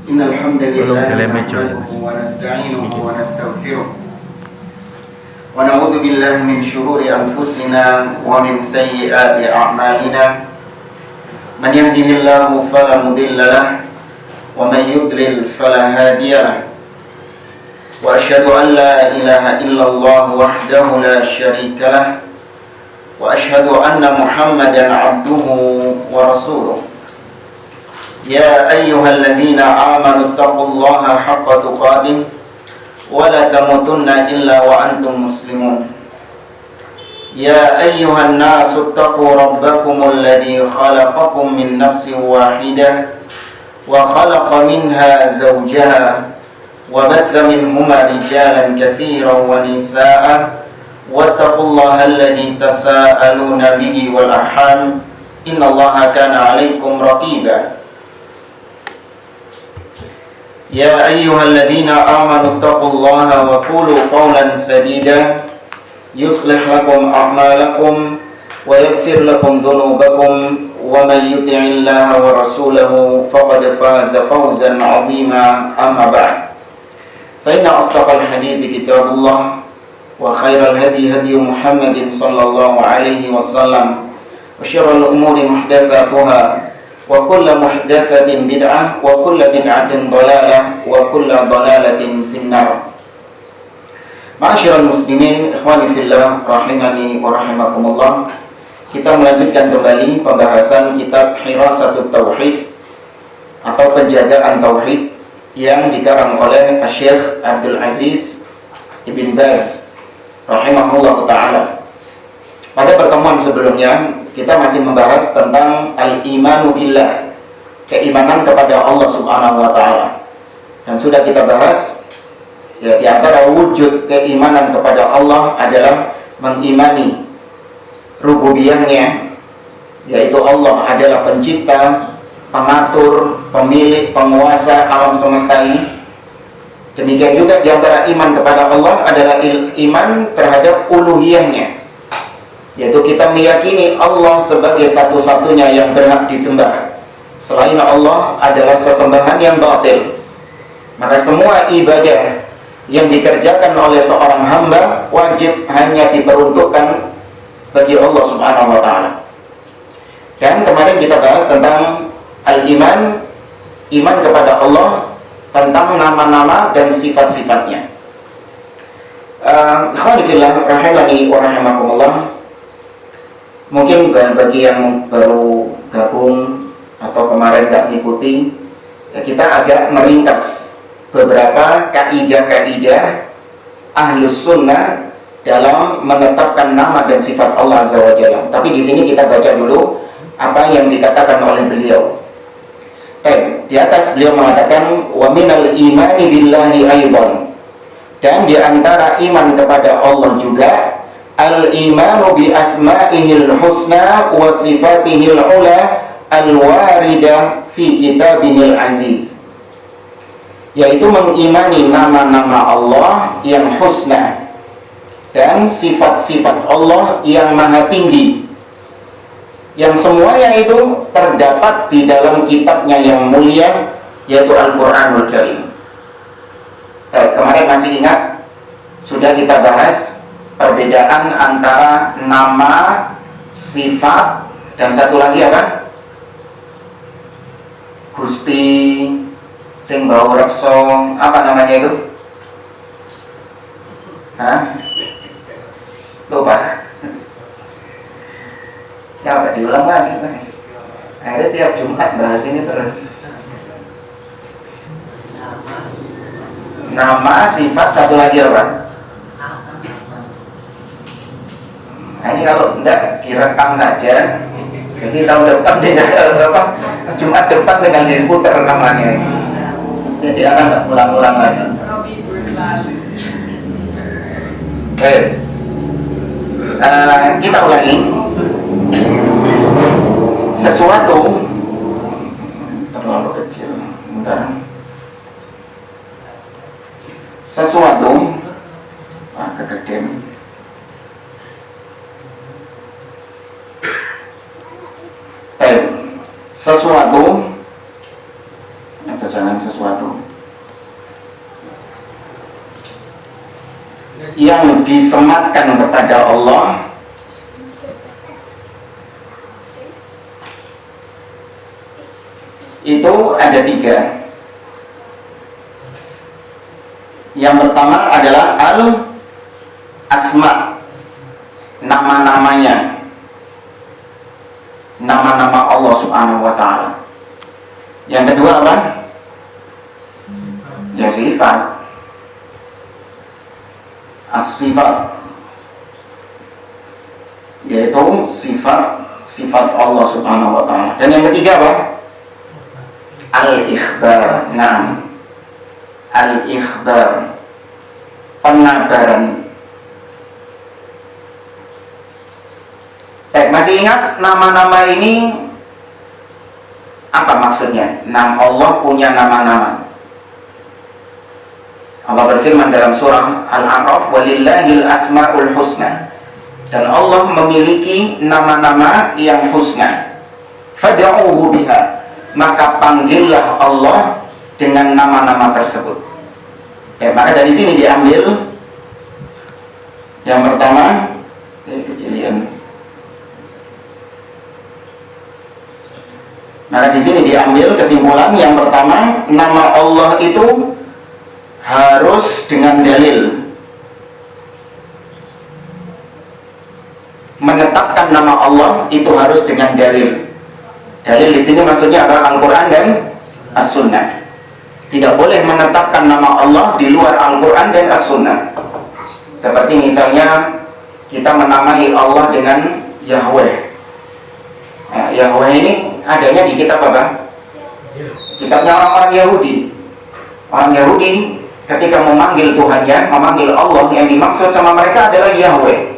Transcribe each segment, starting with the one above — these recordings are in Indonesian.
إن الحمد لله نحمده ونستعينه ونستغفره ونعوذ بالله من شرور أنفسنا ومن سيئات أعمالنا من يهده الله فلا مضل له ومن يضلل فلا هادي له وأشهد أن لا إله إلا الله وحده لا شريك له وأشهد أن محمدا عبده ورسوله يا أيها الذين آمنوا اتقوا الله حق تقاته ولا تموتن إلا وأنتم مسلمون يا أيها الناس اتقوا ربكم الذي خلقكم من نفس واحدة وخلق منها زوجها وبث منهما رجالا كثيرا ونساء واتقوا الله الذي تساءلون به والأرحام إن الله كان عليكم رقيبا يا أيها الذين آمنوا اتقوا الله وقولوا قولا سديدا يصلح لكم أعمالكم ويغفر لكم ذنوبكم ومن يطع الله ورسوله فقد فاز فوزا عظيما أما بعد فإن أصدق الحديث كتاب الله وخير الهدي هدي محمد صلى الله عليه وسلم وشر الأمور محدثاتها وكل محدثة بدعة وكل بدعة ضلالة وكل ضلالة في النار. Ma'asyiral muslimin, ikhwani fillah, rahimani wa rahimakumullah. Kita melanjutkan kembali pembahasan kitab Hirasatut Tauhid atau Penjagaan Tauhid yang dikarang oleh Syekh Abdul Aziz Ibn Baz rahimahullah ta'ala. Pada pertemuan sebelumnya kita masih membahas tentang al-imanu billah, keimanan kepada Allah Subhanahu wa taala. Dan sudah kita bahas ya, di antara wujud keimanan kepada Allah adalah mengimani rububiyahnya, yaitu Allah adalah pencipta, pengatur, pemilik, penguasa alam semesta ini. Demikian juga di antara iman kepada Allah adalah iman terhadap uluhiyahnya, yaitu kita meyakini Allah sebagai satu-satunya yang berhak disembah. Selain Allah adalah sesembahan yang batil. Maka semua ibadah yang dikerjakan oleh seorang hamba wajib hanya diperuntukkan bagi Allah Subhanahu wa ta'ala. Dan kemarin kita bahas tentang al-iman, iman kepada Allah, tentang nama-nama dan sifat-sifatnya. Ikhwani fillah rahimani wa rahimakumullah. Mungkin bagi yang baru gabung atau kemarin gak ngikuti, ya kita agak meringkas beberapa kaidah-kaidah Ahlus Sunnah dalam menetapkan nama dan sifat Allah Azza wa Jalla. Tapi di sini kita baca dulu apa yang dikatakan oleh beliau. Di atas beliau mengatakan wa minal imani billahi aidan, dan di antara iman kepada Allah juga al-imanu bi asma'ihil husna wa sifatihil ula al-waridah fi kitabihil aziz, yaitu mengimani nama-nama Allah yang husna dan sifat-sifat Allah yang maha tinggi, yang semuanya itu terdapat di dalam kitabnya yang mulia, yaitu Al-Quranul Karim. Kemarin masih ingat sudah kita bahas perbedaan antara nama, sifat, dan satu lagi apa? Gusti, sing bau rekso, apa namanya itu? Hah? Lupa. Ya udah diulang lagi. Ada tiap Jumat bahas ini terus. Nama, sifat, satu lagi apa? Nah, ini kalau tidak direkam saja, jadi tahun depan tidak apa, Jumat depan dengan diputar rekamannya. Jadi akan nggak ulang-ulang lagi. Kita ulangi. Sesuatu terlalu kecil. Bentar. Sesuatu kegedean. Sesuatu atau jangan sesuatu yang disematkan kepada Allah itu ada 3. Yang pertama adalah al-asma, nama-namanya, nama-nama Allah Subhanahu wa Ta'ala. Yang kedua apa? Ya, sifat, as-sifat, yaitu sifat Allah Subhanahu wa Ta'ala. Dan yang ketiga apa? Al-ikhbar. Nah, al-ikhbar, pengabaran. Masih ingat nama-nama ini apa maksudnya? Allah punya nama-nama. Allah berfirman dalam surah Al-A'raf, walillahil asma'ul husna. Dan Allah memiliki nama-nama yang husna. Fad'uhu biha, maka panggillah Allah dengan nama-nama tersebut. Maka dari sini diambil yang pertama, kejelian. Maka di sini diambil kesimpulan yang pertama, nama Allah itu harus dengan dalil. Menetapkan nama Allah itu harus dengan dalil. Dalil di sini maksudnya adalah Al-Quran dan As-Sunnah. Tidak boleh menetapkan nama Allah di luar Al-Quran dan As-Sunnah. Seperti misalnya kita menamai Allah dengan Yahweh. Nah, Yahweh ini adanya di kitab apa? Kitabnya orang-orang Yahudi. Orang Yahudi ketika memanggil Tuhannya, memanggil Allah, yang dimaksud sama mereka adalah Yahweh.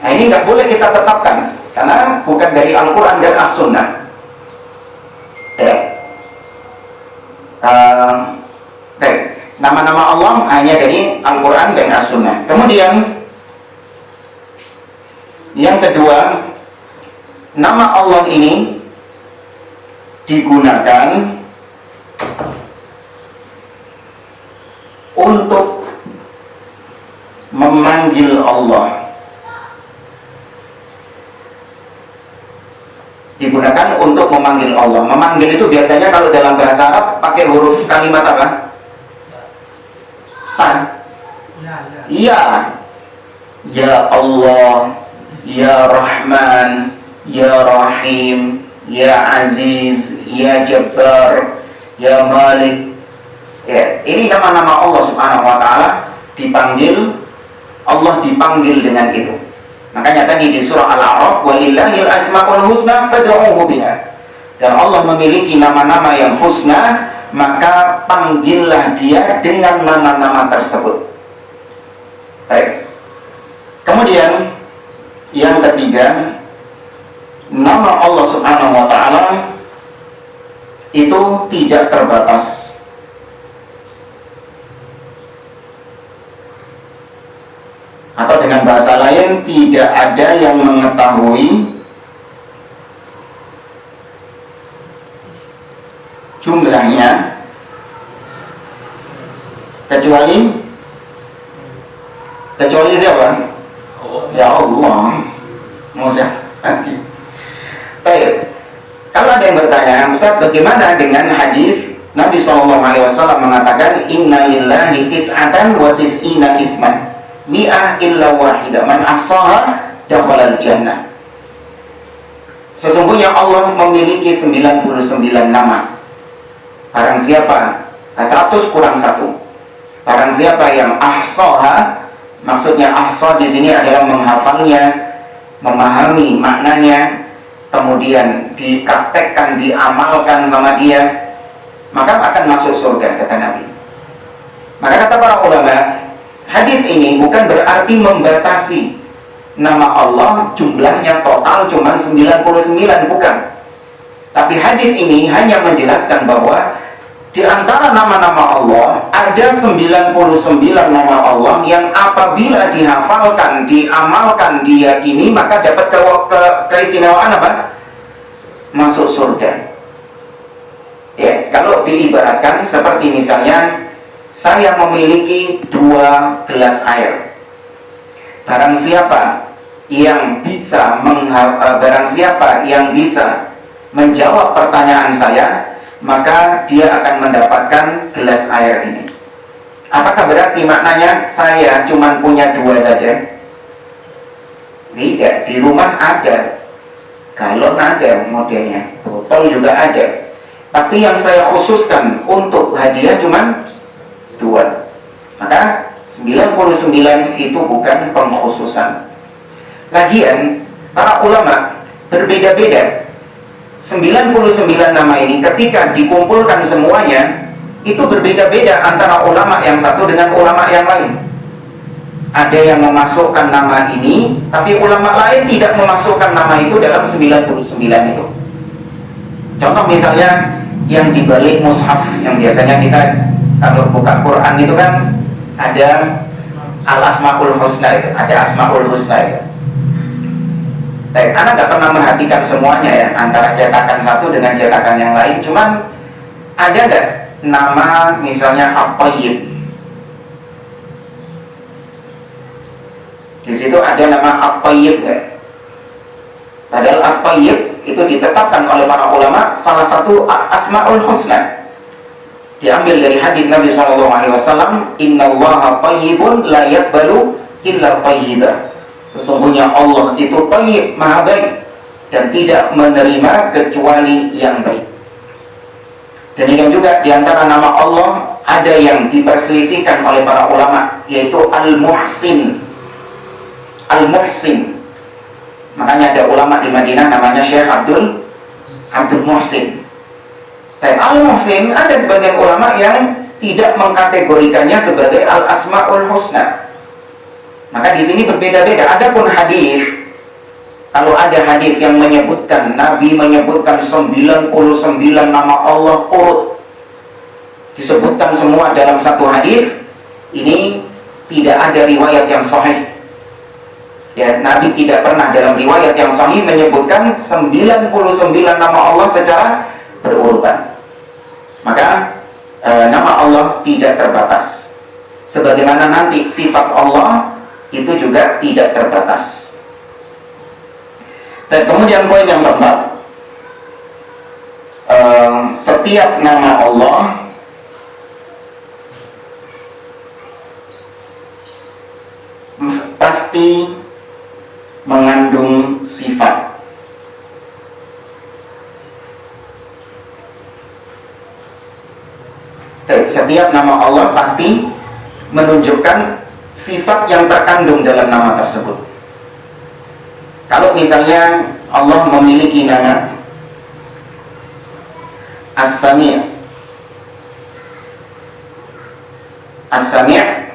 Nah, ini nggak boleh kita tetapkan karena bukan dari Al-Quran dan As-Sunnah. Ya. Nama-nama Allah hanya dari Al-Quran dan As-Sunnah. Kemudian yang kedua, nama Allah ini digunakan untuk memanggil Allah. Digunakan untuk memanggil Allah. Memanggil itu biasanya kalau dalam bahasa Arab pakai huruf kalimat apa? San. Ya. Ya Allah, Ya Rahman, Ya Rahim, Ya Aziz, Ya Jabbar, Ya Malik. Ya, ini nama-nama Allah Subhanahu wa Ta'ala dipanggil, Allah dipanggil dengan itu. Makanya tadi di surah Al-A'raf, walillahil asma'ul husna fad'uhu biha. Dan Allah memiliki nama-nama yang husna, maka panggillah Dia dengan nama-nama tersebut. Baik. Kemudian yang ketiga, nama Allah Subhanahu wa Ta'ala itu tidak terbatas. Atau dengan bahasa lain, tidak ada yang mengetahui jumlahnya kecuali siapa? Ya Allah. Mau siapa? Baik. Kalau ada yang bertanya, Ustaz, bagaimana dengan hadis Nabi SAW mengatakan, Inna lillahi tis'atan wa tis'ina isman, mi'ah illa wahidah, man ahsaha dakhalal jannah. Sesungguhnya Allah memiliki 99 nama. Barang siapa 100 kurang 1. Barang siapa yang ahsaha, maksudnya ahsa di sini adalah menghafalnya, memahami maknanya, kemudian dipraktekkan, diamalkan sama dia, maka akan masuk surga, kata Nabi. Maka kata para ulama, hadis ini bukan berarti membatasi nama Allah jumlahnya total cuma 99, bukan. Tapi hadis ini hanya menjelaskan bahwa di antara nama-nama Allah ada 99 nama Allah yang apabila dihafalkan, diamalkan, diyakini, maka dapat keistimewaan apa? Masuk surga. Ya, kalau diibaratkan seperti misalnya saya memiliki 2 gelas air. Barang siapa yang bisa menjawab pertanyaan saya, maka dia akan mendapatkan gelas air ini. Apakah berarti maknanya saya cuma punya 2 saja? Tidak, di rumah ada, galon ada modelnya, botol juga ada. Tapi yang saya khususkan untuk hadiah cuma 2. Maka 99 itu bukan pengkhususan. Lagian para ulama berbeda-beda. 99 nama ini ketika dikumpulkan semuanya itu berbeda-beda antara ulama yang satu dengan ulama yang lain. Ada yang memasukkan nama ini, tapi ulama lain tidak memasukkan nama itu dalam 99 itu. Contoh misalnya yang di balik mushaf, yang biasanya kita kalau buka Quran itu kan ada al-asmaul husna itu, ada asmaul husna itu. Anak gak pernah memperhatikan semuanya ya, antara cetakan satu dengan cetakan yang lain. Cuman ada gak nama misalnya At-Tayyib? Di situ ada nama At-Tayyib gak? Padahal At-Tayyib itu ditetapkan oleh para ulama salah satu asmaul husna. Diambil dari hadis Nabi SAW, Innallaha tayyibun la yaqbalu illa tayyibah. Sesungguhnya Allah itu tayyib, maha baik, dan tidak menerima kecuali yang baik. Demikian juga diantara nama Allah ada yang diperselisihkan oleh para ulama, yaitu Al-Muhsin. Al-Muhsin. Makanya ada ulama di Madinah namanya Syekh Abdul Muhsin. Dan Al-Muhsin, ada sebagian ulama yang tidak mengkategorikannya sebagai Al-Asma'ul Husna. Maka di sini berbeda-beda. Adapun hadis, kalau ada hadis yang menyebutkan Nabi menyebutkan 99 nama Allah urut, disebutkan semua dalam satu hadis, ini tidak ada riwayat yang sahih. Ya, Nabi tidak pernah dalam riwayat yang sahih menyebutkan 99 nama Allah secara berurutan. Maka nama Allah tidak terbatas. Sebagaimana nanti sifat Allah itu juga tidak terbatas. Dan kemudian poin yang keempat, setiap nama Allah pasti mengandung sifat. Setiap nama Allah pasti menunjukkan sifat yang terkandung dalam nama tersebut. Kalau misalnya Allah memiliki nama As-Sami'. As-Sami'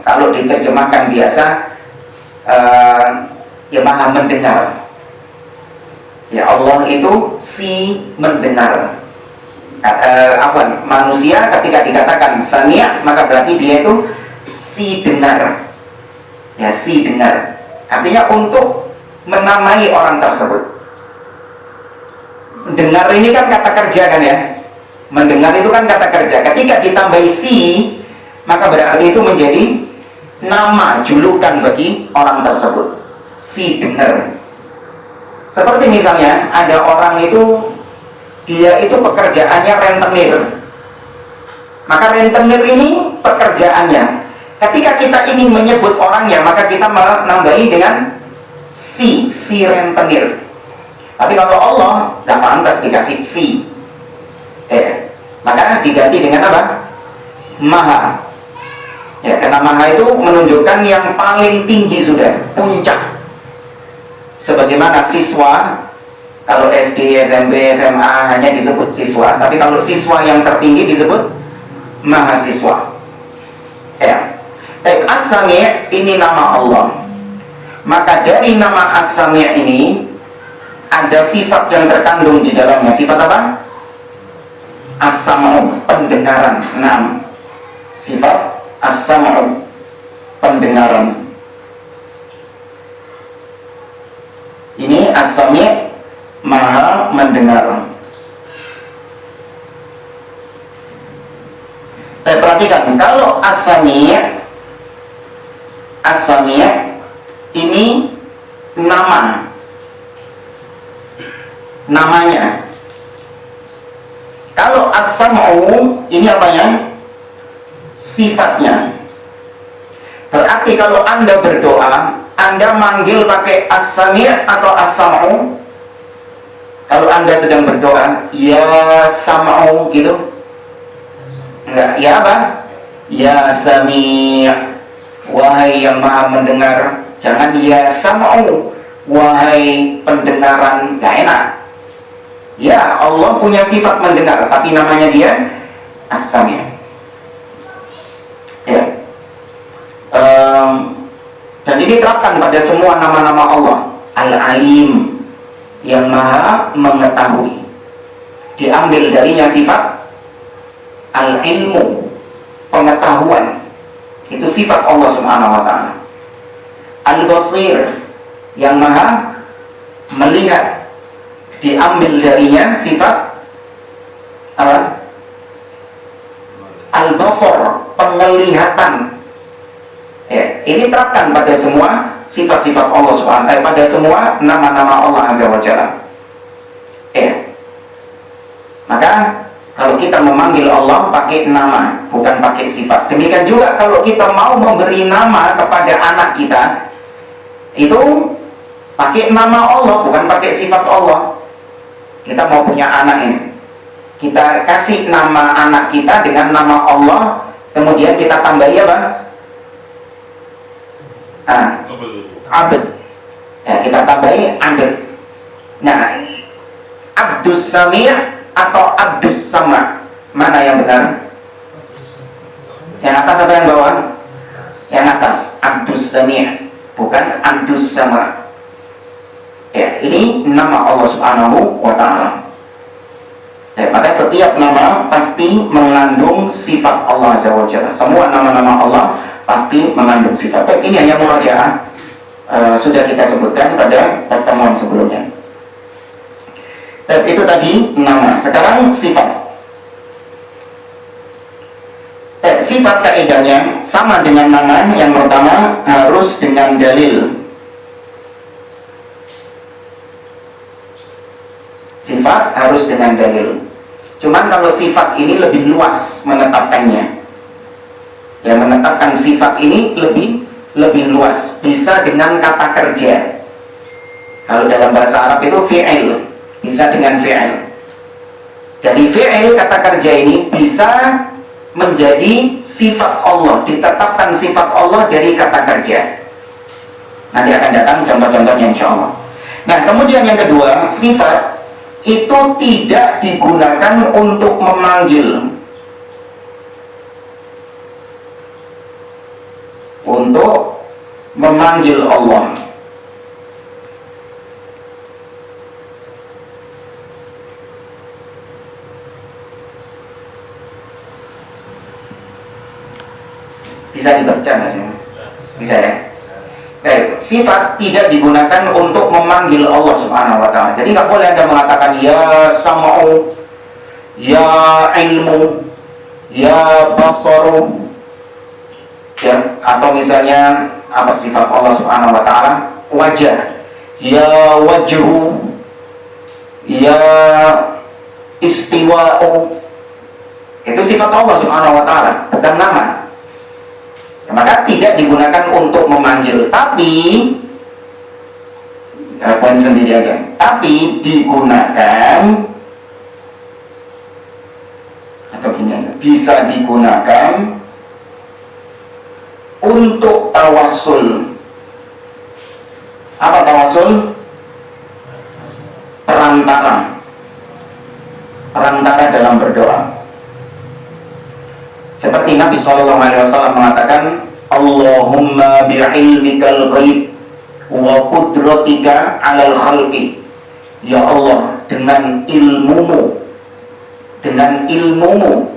kalau diterjemahkan biasa ya maha mendengar. Ya, Allah itu si mendengar. Manusia ketika dikatakan Sami', maka berarti dia itu si dengar. Ya, si dengar. Artinya untuk menamai orang tersebut. Dengar ini kan kata kerja kan ya. Mendengar itu kan kata kerja. Ketika ditambahi si, maka berarti itu menjadi nama, julukan bagi orang tersebut. Si dengar. Seperti misalnya ada orang itu, dia itu pekerjaannya rentenir. Maka rentenir ini pekerjaannya. Ketika kita ingin menyebut orangnya, maka kita menambahi dengan si rentenir. Tapi kalau Allah gak pantas dikasih si, maka diganti dengan apa? Maha. Ya, karena maha itu menunjukkan yang paling tinggi sudah, puncak. Sebagaimana siswa, kalau SD, SMP, SMA hanya disebut siswa, tapi kalau siswa yang tertinggi disebut mahasiswa. Ya. As-Sami' ini nama Allah. Maka dari nama As-Sami' ini ada sifat yang terkandung di dalamnya. Sifat apa? As-Sam'u, pendengaran. Nah, sifat As-Sam'u, pendengaran. Ini As-Sami', maha mendengar. perhatikan, kalau as-sami' ini namanya. Kalau as-sam'u ini apanya? Sifatnya. Berarti kalau Anda berdoa, Anda manggil pakai as-sami' atau as-sam'u? Kalau Anda sedang berdoa, ya sam'u gitu? Enggak, ya apa? Ya sami', wahai yang maha mendengar. Jangan ya sam'u, wahai pendengaran. Enggak enak. Ya, Allah punya sifat mendengar, tapi namanya dia as-sami'. Ya. Dan ini terapkan pada semua nama-nama Allah. Al-Alim, yang maha mengetahui. Diambil darinya sifat al-ilmu, pengetahuan. Itu sifat Allah Subhanahu wa ta'ala. Al-Basir, yang maha melihat. Diambil darinya sifat apa? Al-Basar, penglihatan. Ya, ini terapkan pada semua sifat-sifat Allah Subhanahu, pada semua nama-nama Allah Azza wa Jalla. Ya. Maka kalau kita memanggil Allah pakai nama, bukan pakai sifat. Demikian juga kalau kita mau memberi nama kepada anak kita, itu pakai nama Allah, bukan pakai sifat Allah. Kita mau punya anak ini, kita kasih nama anak kita dengan nama Allah, kemudian kita tambahi apa? Abd. Ya, kita tambahi Abd. Nah, Abdus Sami' atau Abdus Sama', mana yang benar? Yang atas atau yang bawah? Yang atas, Abdus Sami', bukan Abdus Sama'. Ya, ini nama Allah Subhanahu wa ta'ala. Ya, maka setiap nama pasti mengandung sifat Allah Azza wa Jalla. Semua nama-nama Allah pasti mengandung sifat. Tapi ini hanya murajaah, sudah kita sebutkan pada pertemuan sebelumnya. Itu tadi nama. Sekarang sifat. Sifat kaidahnya sama dengan nama. Yang pertama harus dengan dalil. Sifat harus dengan dalil. Cuman kalau sifat ini lebih luas menetapkannya. Yang menetapkan sifat ini lebih luas. Bisa dengan kata kerja. Kalau dalam bahasa Arab itu fi'il, bisa dengan fi'il. Jadi fi'il, kata kerja ini bisa menjadi sifat Allah, ditetapkan sifat Allah dari kata kerja. Nanti akan datang contoh-contohnya insya Allah. Nah, kemudian yang kedua, sifat itu tidak digunakan untuk memanggil, Allah. Bisa dibaca nggak? Bisa ya? Sifat tidak digunakan untuk memanggil Allah Subhanahu wa ta'ala. Jadi nggak boleh Anda mengatakan ya sam'u, ya ilmu, ya basaru, ya, atau misalnya apa sifat Allah Subhanahu wa ta'ala? Wajah, ya wajhu, ya istiwa'u. Itu sifat Allah Subhanahu wa ta'ala, bukan nama. Maka tidak digunakan untuk memanggil, tapi poin sendiri aja. Tapi digunakan, atau gini aja, bisa digunakan untuk tawassul. Apa tawassul? Perantara dalam berdoa. Seperti Nabi SAW mengatakan, Allahumma bi'ilmikal ghaib wa qudratika 'alal khalqi. Ya Allah, dengan ilmumu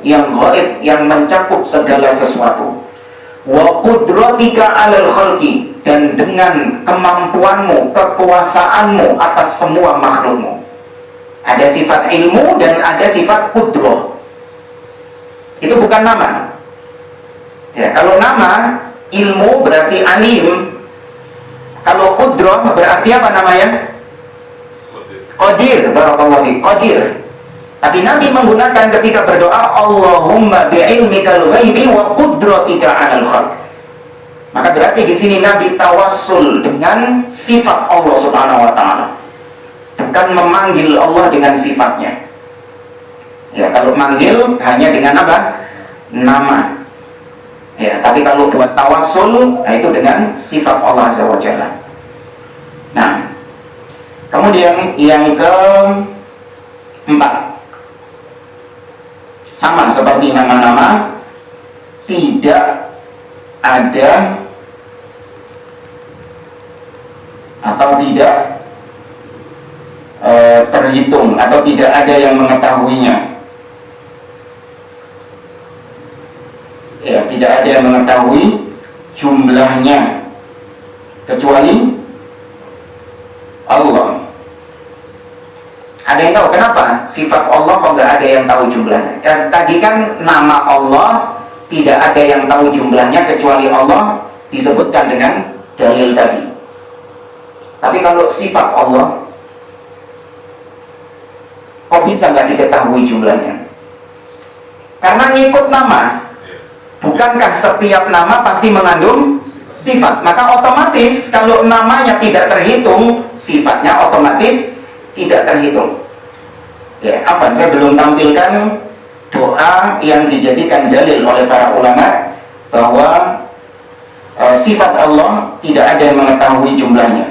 yang ghaib, yang mencakup segala sesuatu, wa qudratika 'alal khalqi, dan dengan kemampuanmu, kekuasaanmu atas semua makhlukmu. Ada sifat ilmu dan ada sifat qudrah. Itu bukan nama. Ya, kalau nama, ilmu berarti alim. Kalau qudrah berarti apa namanya? Qadir. Barakallahu fiik, qadir. Tapi Nabi menggunakan ketika berdoa, Allahumma bi'ilmikal ghaibi wa qudratika 'alal khalq. Maka berarti di sini Nabi tawassul dengan sifat Allah Subhanahu wa taala. Bukan memanggil Allah dengan sifatnya. Ya, kalau manggil hanya dengan apa? Nama. Ya, tapi kalau buat tawassul, itu dengan sifat Allah Azza wa Jalla. Nah, kemudian yang keempat, sama seperti nama-nama, tidak ada atau tidak terhitung atau tidak ada yang mengetahuinya. Ya, tidak ada yang mengetahui jumlahnya kecuali Allah. Ada yang tahu kenapa sifat Allah kok nggak ada yang tahu jumlahnya? Tadi kan nama Allah tidak ada yang tahu jumlahnya kecuali Allah, disebutkan dengan dalil tadi. Tapi kalau sifat Allah, kok bisa nggak diketahui jumlahnya? Karena ngikut nama. Bukankah setiap nama pasti mengandung sifat? Maka otomatis kalau namanya tidak terhitung, sifatnya otomatis tidak terhitung. Ya, apa? Saya belum tampilkan doa yang dijadikan dalil oleh para ulama bahwa sifat Allah tidak ada yang mengetahui jumlahnya.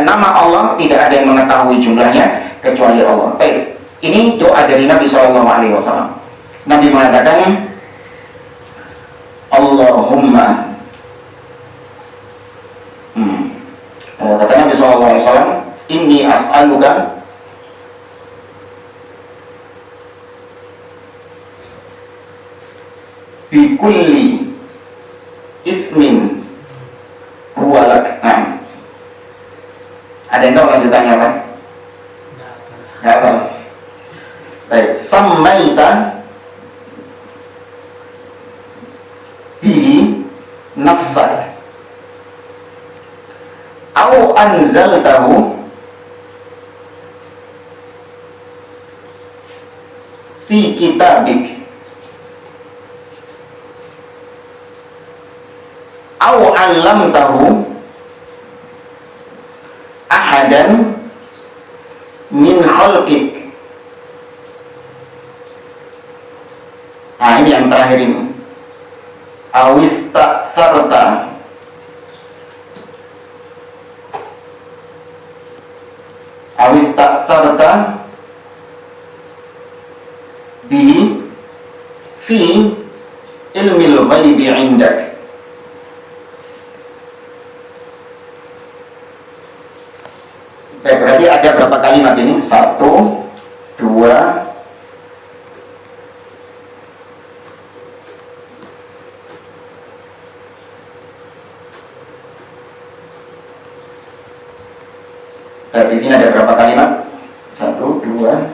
Nama Allah tidak ada yang mengetahui jumlahnya kecuali Allah. Baik. Ini doa dari Nabi SAW. Nabi mengatakan, Allahumma kata Nabi SAW, inni as'aluka bikulli ismin huwa lak. Ada yang tahu lanjutannya apa? Nggak tahu. Baik, sammaita bihi nafsak au anzaltahu fi kitabik au 'allamtahu ahadan min khalqik. Nah, ini yang terakhir ini. Awista'tharta bihi fi ilmil ghaibi 'indak. Berarti ada berapa kalimat ini? 1, 2, 3. Di sini ada berapa kalimat? 1, 2,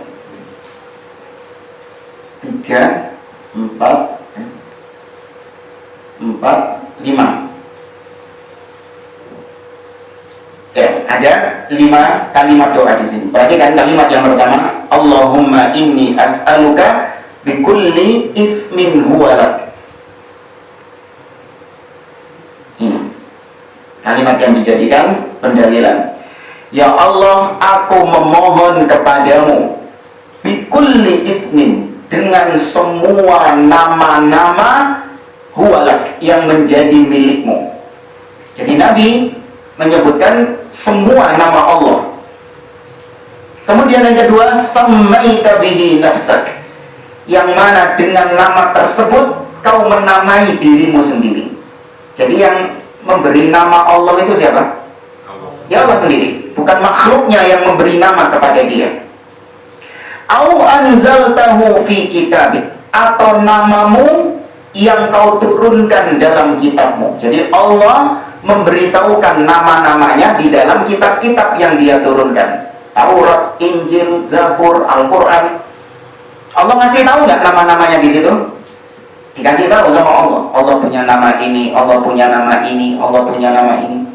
3, 4, 5. Ya, ada 5 kalimat doa di sini. Perhatikan kalimat yang pertama, Allahumma inni as'aluka bikulli ismin huwa lak. Ini kalimat yang dijadikan pendalilan. Ya Allah, aku memohon kepadamu bikulli ismin, dengan semua nama-nama huwa lak yang menjadi milikmu. Jadi Nabi menyebutkan semua nama Allah. Kemudian yang kedua, sammaita bihi nafsak, yang mana dengan nama tersebut kau menamai dirimu sendiri. Jadi yang memberi nama Allah itu siapa? Ya Allah sendiri, bukan makhluknya yang memberi nama kepada dia. Au anzaltahu fi kitabik, atau namamu yang kau turunkan dalam kitabmu. Jadi Allah memberitahukan nama-namanya di dalam kitab-kitab yang dia turunkan. Taurat, Injil, Zabur, Al-Quran. Allah ngasih tahu nggak nama-namanya di situ? Dikasih tahu sama Allah, Allah punya nama ini, Allah punya nama ini, Allah punya nama ini.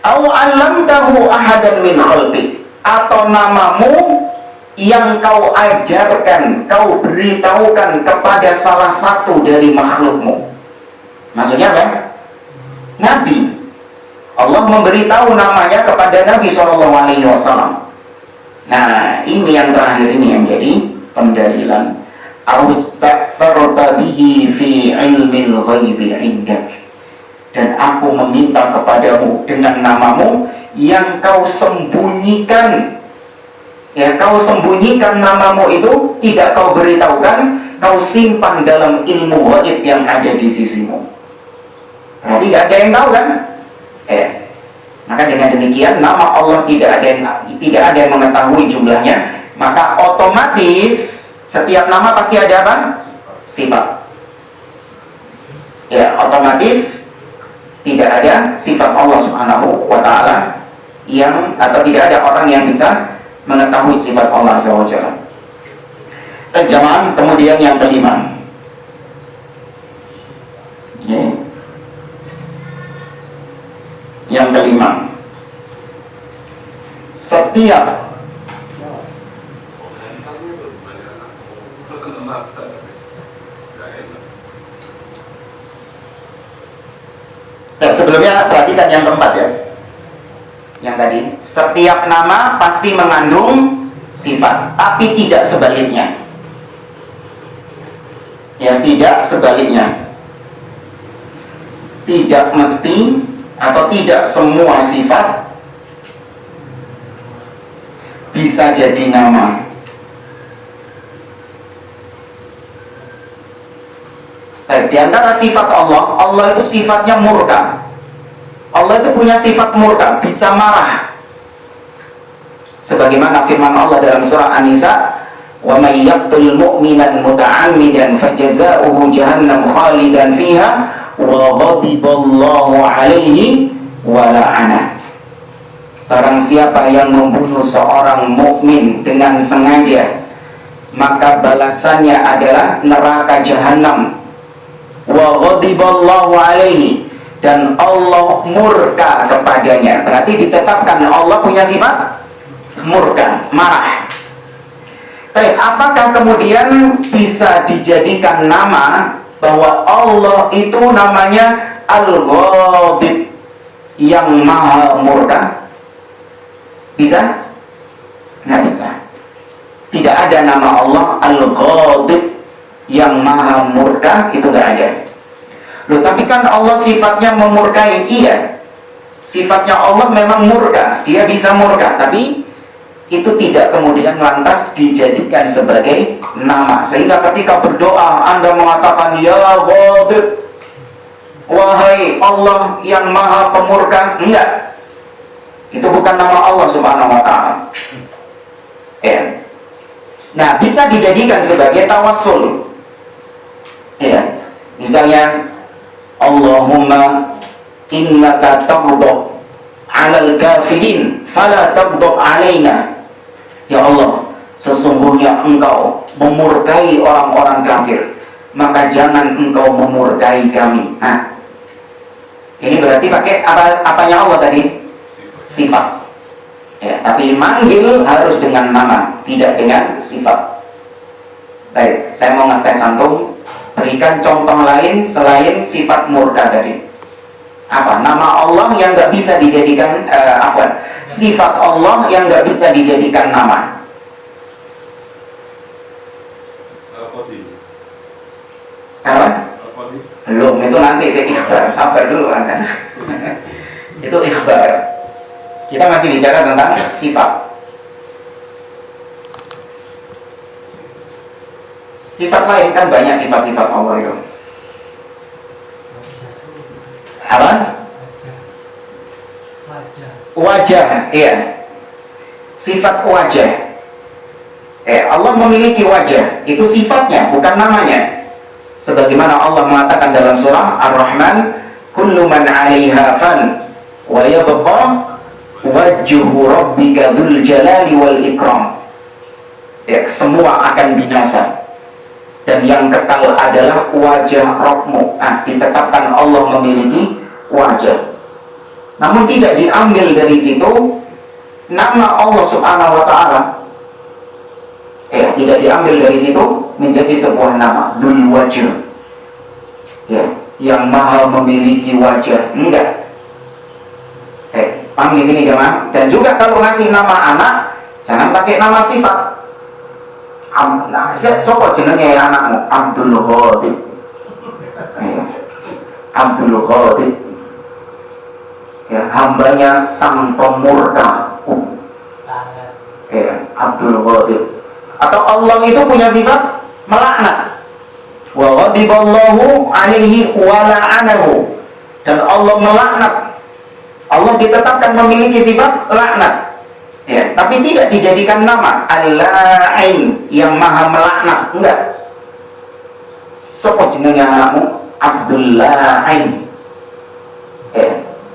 Au 'allamtahu ahadan min khalqik, atau namamu yang kau ajarkan, kau beritahukan kepada salah satu dari makhlukmu. Maksudnya apa? Nabi. Allah memberitahu namanya kepada Nabi SAW. Nah, ini yang terakhir, ini yang jadi pendalilan. Austagfarta bihi fi ilmil ghaibi indak, dan aku meminta kepadamu dengan namamu yang kau sembunyikan. Ya, kau sembunyikan namamu itu, tidak kau beritahukan, kau simpan dalam ilmu ghaib yang ada di sisimu. Berarti tidak ada yang tahu kan? Maka dengan demikian nama Allah tidak ada yang mengetahui jumlahnya. Maka otomatis setiap nama pasti ada apa? Sifat. Ya, otomatis tidak ada sifat Allah Subhanahu wa ta'ala yang, atau tidak ada orang yang bisa mengetahui sifat Allah SWT. Jamaah, kemudian yang kelima. Yang kelima, setiap sebelumnya perhatikan yang keempat ya. Yang tadi, setiap nama pasti mengandung sifat, tapi tidak sebaliknya. Ya, tidak sebaliknya. Tidak mesti atau tidak semua sifat bisa jadi nama. Di antara sifat Allah, Allah itu sifatnya murka. Allah itu punya sifat murka, bisa marah. Sebagaimana firman Allah dalam surah An-Nisa, "Wa may yaqtul mu'minan muta'ammidan fajaza'uhu jahannam khalidan fiha wa ghadiballahu 'alaihi wa la'ana." Barang siapa yang membunuh seorang mukmin dengan sengaja, maka balasannya adalah neraka jahanam. Wa ghadiballahu 'alaihi, dan Allah murka kepadanya. Berarti ditetapkan Allah punya sifat murka, marah. Tapi apakah kemudian bisa dijadikan nama bahwa Allah itu namanya Al-Ghadib, yang maha murka? Bisa? Nggak bisa. Tidak ada nama Allah Al-Ghadib, yang maha murka, itu nggak ada. Loh, tapi kan Allah sifatnya memurkai. Iya, sifatnya Allah memang murka, dia bisa murka, tapi itu tidak kemudian lantas dijadikan sebagai nama. Sehingga ketika berdoa Anda mengatakan ya Ghadib, wahai Allah yang maha pemurka, enggak, itu bukan nama Allah Subhanahu wa ta'ala. Ya. Nah, bisa dijadikan sebagai tawassul. Ya. Misalnya, Allahumma innaka taghdab 'alal kafirin fala taghdab 'alaina. Ya Allah, sesungguhnya engkau memurkai orang-orang kafir, maka jangan engkau memurkai kami. Nah, ini berarti pakai apanya Allah tadi? Sifat. Ya, tapi manggil harus dengan nama, tidak dengan sifat. Baik, saya mau ngetes antum. Berikan contoh lain selain sifat murka tadi. Apa? Nama Allah yang nggak bisa dijadikan sifat Allah yang nggak bisa dijadikan nama. Apa? Belum, itu nanti saya ikhbar. Sabar dulu Mas. Itu ikhbar. Kita masih bicara tentang sifat. Sifat lain kan banyak sifat-sifat Allah itu. Apa? Wajah, iya. Sifat wajah. Allah memiliki wajah, itu sifatnya, bukan namanya. Sebagaimana Allah mengatakan dalam surah Ar-Rahman, "Kullu man 'alaiha fan wa yabqa wajhu rabbika dzul jalali wal ikram." Ya, semua akan binasa, dan dan yang kekal adalah wajah Rabbmu. Nah, ditetapkan Allah memiliki wajah. Namun tidak diambil dari situ nama Allah Subhanahu wa Ta'ala. Tidak diambil dari situ menjadi sebuah nama Dzul Wajh. Yang maha memiliki wajah. Enggak. Paham di sini jemaah? Dan juga kalau ngasih nama anak, jangan pakai nama sifat. Sopo jenenge anakmu? Abdul Khatib. Abdul Khatib. Hambanya sang pemurka. Abdul Khatib. Atau Allah itu punya sifat melaknat. Wa ghadiballahu alaihi wa la'anahu. Dan Allah melaknat. Allah ditetapkan memiliki sifat laknat. Tapi tidak dijadikan nama Al-La'in, yang maha melaknat. Enggak. Sopo jenenge anakmu? Abdul La'in.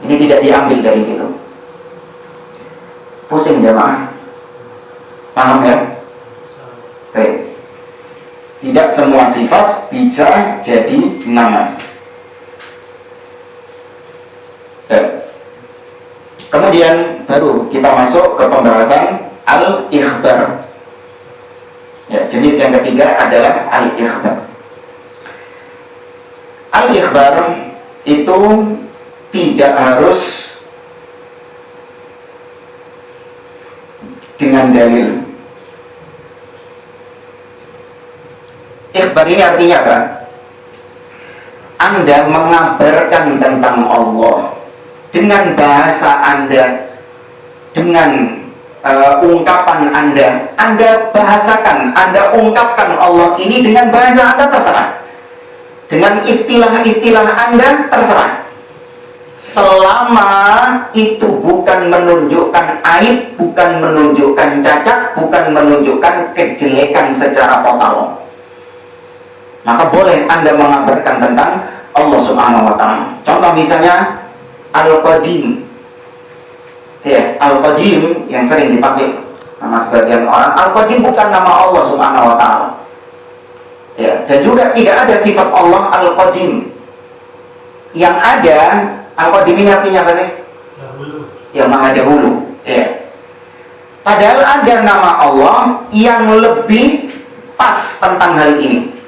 Ini tidak diambil dari situ. Pusing jemaah. Paham ya? Tidak semua sifat bisa jadi nama. Kemudian baru kita masuk ke pembahasan al-ikhbar. Jenis yang ketiga adalah al-ikhbar. Al-ikhbar itu tidak harus dengan dalil. Ikhbar ini artinya apa? Anda mengabarkan tentang Allah dengan bahasa Anda, dengan ungkapan Anda bahasakan, Anda ungkapkan Allah ini dengan bahasa Anda, terserah. Dengan istilah-istilah Anda, terserah. Selama itu bukan menunjukkan aib, bukan menunjukkan cacat, bukan menunjukkan kejelekan secara total, maka boleh Anda mengabarkan tentang Allah Subhanahu wa Ta'ala. Contoh misalnya Al-Qadim. Al-Qadim yang sering dipakai sama sebagian orang. Al-Qadim bukan nama Allah Subhanahu wa Ta'ala. Dan juga tidak ada sifat Allah Al-Qadim. Yang ada, Al-Qadim ini artinya apa sih? Yang maha dahulu. Padahal ada nama Allah yang lebih pas tentang hal ini.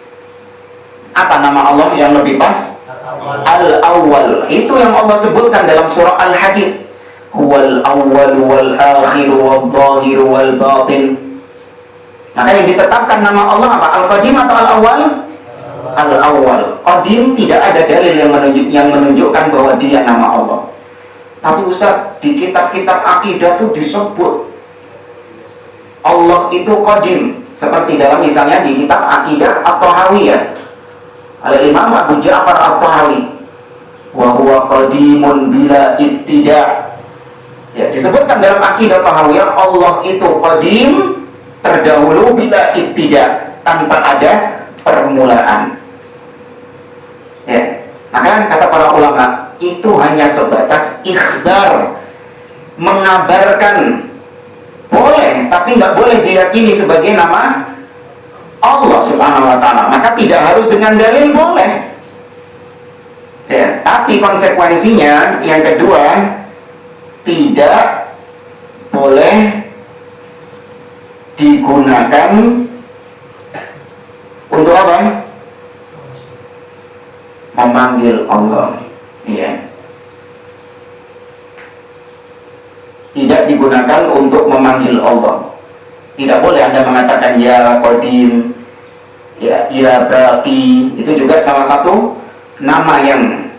Apa nama Allah yang lebih pas? Al-Awwal. Itu yang Allah sebutkan dalam surah Al-Hadid. Huwal awwal wal akhir wal zahir wal batin. Maka yang ditetapkan nama Allah apa? Al-Qadim atau Al-Awwal? Al-Awwal. Qadim tidak ada dalil yang menunjukkan bahwa dia nama Allah. Tapi Ustaz, di kitab-kitab akidah itu disebut Allah itu Qadim. Seperti dalam misalnya di kitab Aqidah At-Tahawiyah Al-Imam Abu Ja'far At-Tahawi, wa huwa qadimun bila ibtida'. Disebutkan dalam Aqidah Tahawiyah Allah itu qadim, terdahulu bila ibtida', tanpa ada permulaan. Maka kata para ulama, itu hanya sebatas ikhbar, mengabarkan. Boleh, tapi nggak boleh diyakini sebagai nama Allah Subhanahu wa Ta'ala. Maka tidak harus dengan dalil, boleh. Tapi konsekuensinya yang kedua, tidak boleh digunakan untuk apa? Memanggil Allah. Tidak digunakan untuk memanggil Allah. Tidak boleh Anda mengatakan ya Qadim, ya Baqi. Itu juga salah satu nama yang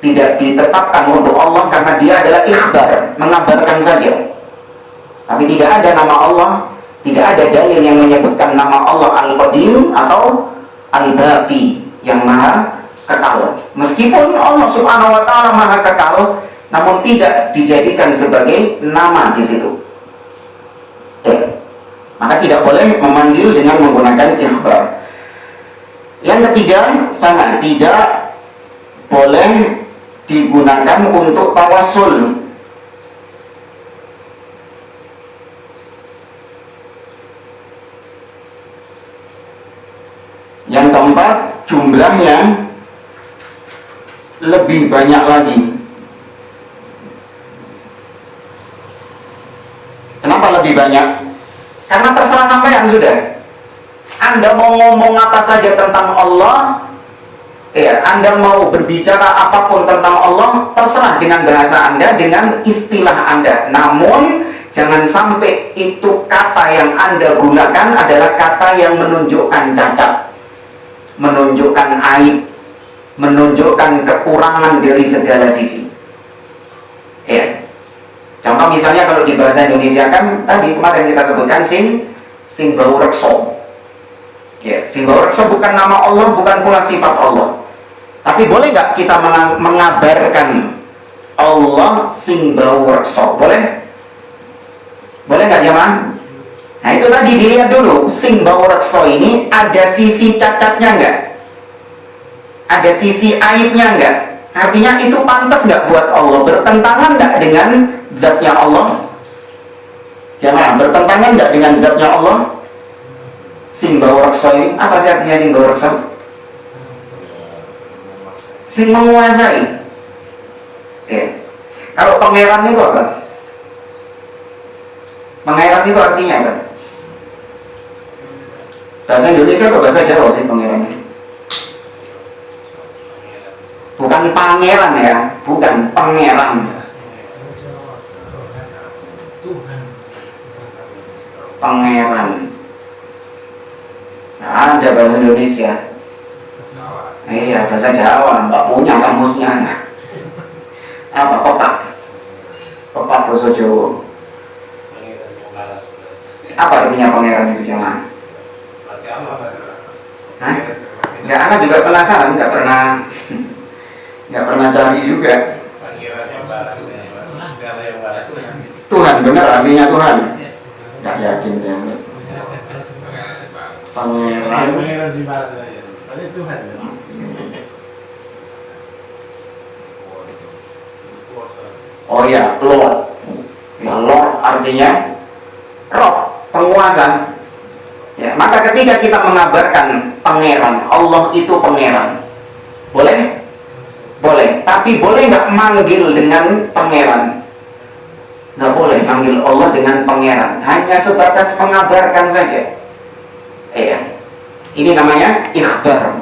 tidak ditetapkan untuk Allah karena dia adalah ikhbar, mengabarkan saja. Tapi tidak ada nama Allah, tidak ada dalil yang menyebutkan nama Allah Al-Qadim atau Al-Baqi, yang maha kekal. Meskipun Allah Subhanahu wa Ta'ala maha kekal, namun tidak dijadikan sebagai nama di situ. Maka tidak boleh memanggil dengan menggunakan ikhbar. Yang ketiga, sama, tidak boleh digunakan untuk tawassul. Yang keempat, jumlahnya lebih banyak lagi. Kenapa lebih banyak? Karena terserah sampean sudah. Anda mau ngomong apa saja tentang Allah, ya, Anda mau berbicara apapun tentang Allah, terserah dengan bahasa Anda, dengan istilah Anda. Namun, jangan sampai itu kata yang Anda gunakan adalah kata yang menunjukkan cacat, menunjukkan aib, menunjukkan kekurangan dari segala sisi. Ya. Contoh misalnya kalau di bahasa Indonesia kan tadi kemarin kita sebutkan sing bau rekso. Ya, sing bau rekso bukan nama Allah, bukan pula sifat Allah. Tapi boleh nggak kita mengabarkan Allah sing bau rekso? Boleh? Boleh nggak jemaah? Nah itu tadi dilihat dulu, sing bau rekso ini ada sisi cacatnya nggak? Ada sisi aibnya nggak? Artinya itu pantas nggak buat Allah? Bertentangan nggak dengan zatnya Allah? Jemaah, bertentangan nggak dengan zatnya Allah? Sing bau rekso ini, apa sih artinya sing bau rekso? Sing menguasai. Kalau pangeran itu apa? Pangeran itu artinya apa? Bahasa Indonesia atau bahasa Jawa sih pangeran? Bukan pangeran ya, bukan pangeran. Pangeran. Nah, ada bahasa Indonesia. Iya, bahasa Jawa, nggak punya kamusnya. Apa kotak? Kotak bahasa Jawa. Apa artinya pangeran itu jemaah? Hah? Nggak, anak juga penasaran, nggak pernah cari juga. Tuhan, benar artinya Tuhan? Nggak yakin saya. Pangeran Tuhan. Oh ya, Lord. Ya, Lord artinya Roh, penguasa. Ya, maka ketika kita mengabarkan pangeran, Allah itu pangeran, boleh? Boleh. Tapi boleh nggak manggil dengan pangeran? Nggak boleh manggil Allah dengan pangeran. Hanya sebatas mengabarkan saja. Iya. Ini namanya ikhbar.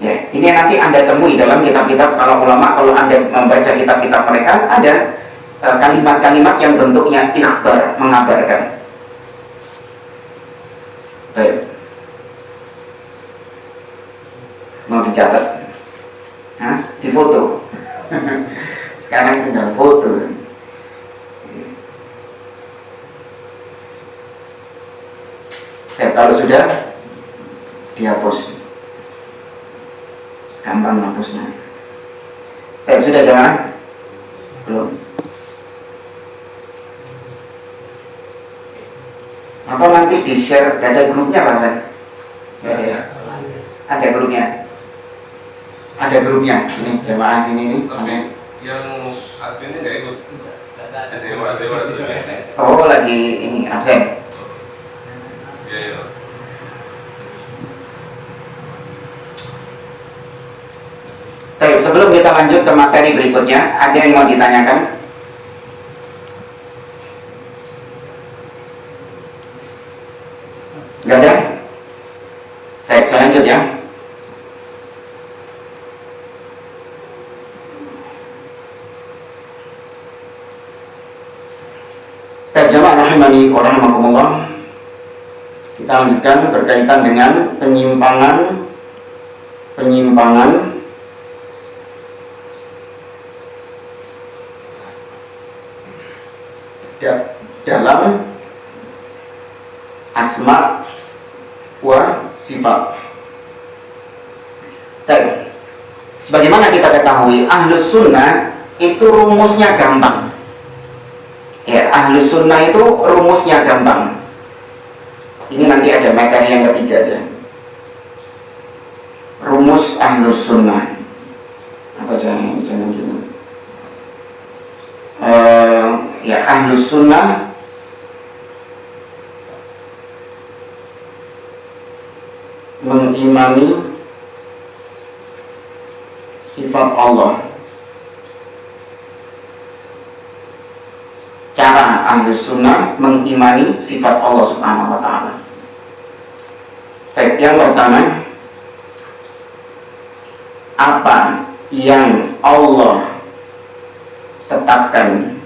Ya, ini nanti Anda temui dalam kitab-kitab kalau ulama, kalau Anda membaca kitab-kitab mereka ada kalimat-kalimat yang bentuknya ikhbar, mengabarkan. Baik. Mau dicatat? Hah? Difoto? Sekarang tinggal foto. Kalau sudah dihapus, gampang menghapusnya. Sudah jangan? Belum. Atau nanti di-share, ada grupnya Pak Hasan? Ya. Ada grupnya. Ada grupnya. Ini jemaah sini nih. Tapi yang adminnya nggak ikut. Dewa. Oh, lagi ini absen. Iya. Baik, sebelum kita lanjut ke materi berikutnya, ada yang mau ditanyakan? Gak ada? Baik, saya lanjut ya. Baik, jemaah rahimani wa rahimakumullah. Kita lanjutkan berkaitan dengan penyimpangan dalam asma wa sifat. Baik. Sebagaimana kita ketahui, Ahlus Sunnah itu rumusnya gampang. Ya, Ahlus Sunnah itu rumusnya gampang. Ini nanti aja materi yang ketiga aja. Rumus Ahlus Sunnah. Apa jangan gini. Ya, Ahlus Sunnah mengimani sifat Allah. Cara Ahlus Sunnah mengimani sifat Allah Subhanahu wa Ta'ala. Baik, yang pertama, apa yang Allah tetapkan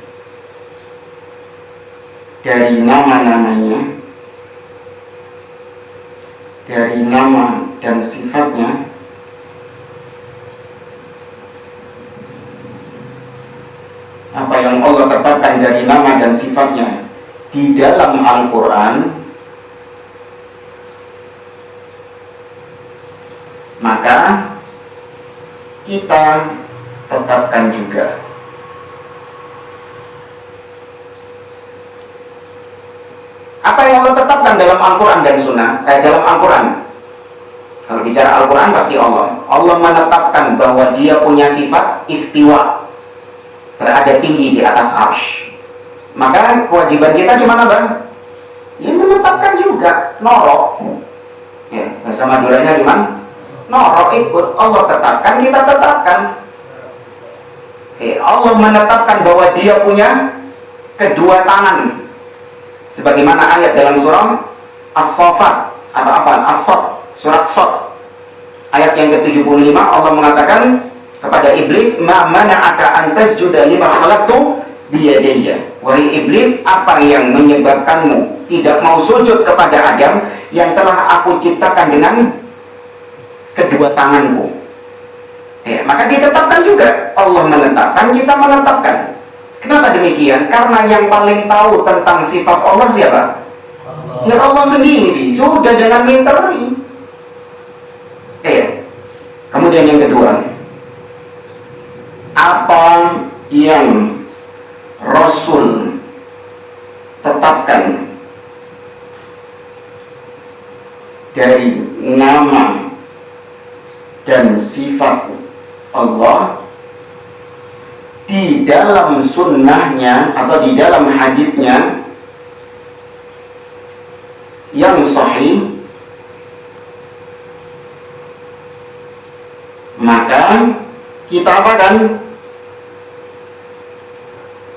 dari nama-namanya, dari nama dan sifatnya, apa yang Allah tetapkan dari nama dan sifatnya di dalam Al-Quran, maka kita tetapkan juga. Apa yang Allah tetapkan dalam Al-Quran dan Sunnah? Dalam Al-Quran, kalau bicara Al-Quran pasti Allah menetapkan bahwa Dia punya sifat istiwa, berada tinggi di atas arsy. Maka kewajiban kita cuma apa? Ya menetapkan juga, norok. Ya, bahasa Maduranya gimana? Norok, ikut. Allah tetapkan, kita tetapkan. Allah menetapkan bahwa Dia punya kedua tangan, sebagaimana ayat dalam surah As-Saffat atau As-Sad, surat Sad, ayat yang ke-75. Allah mengatakan kepada iblis, "Ma mana'aka an tasjuda lima khalaqtu biyadayya." Wahai iblis, apa yang menyebabkanmu tidak mau sujud kepada Adam yang telah aku ciptakan dengan kedua tanganku? Ya, maka ditetapkan juga. Allah menetapkan, kita menetapkan. Kenapa demikian? Karena yang paling tahu tentang sifat Allah siapa? Ya Allah sendiri. Sudah, jangan minteri. Kemudian yang kedua, apa yang Rasul tetapkan dari nama dan sifat Allah di dalam sunnahnya atau di dalam hadisnya yang sahih, maka kita apakan?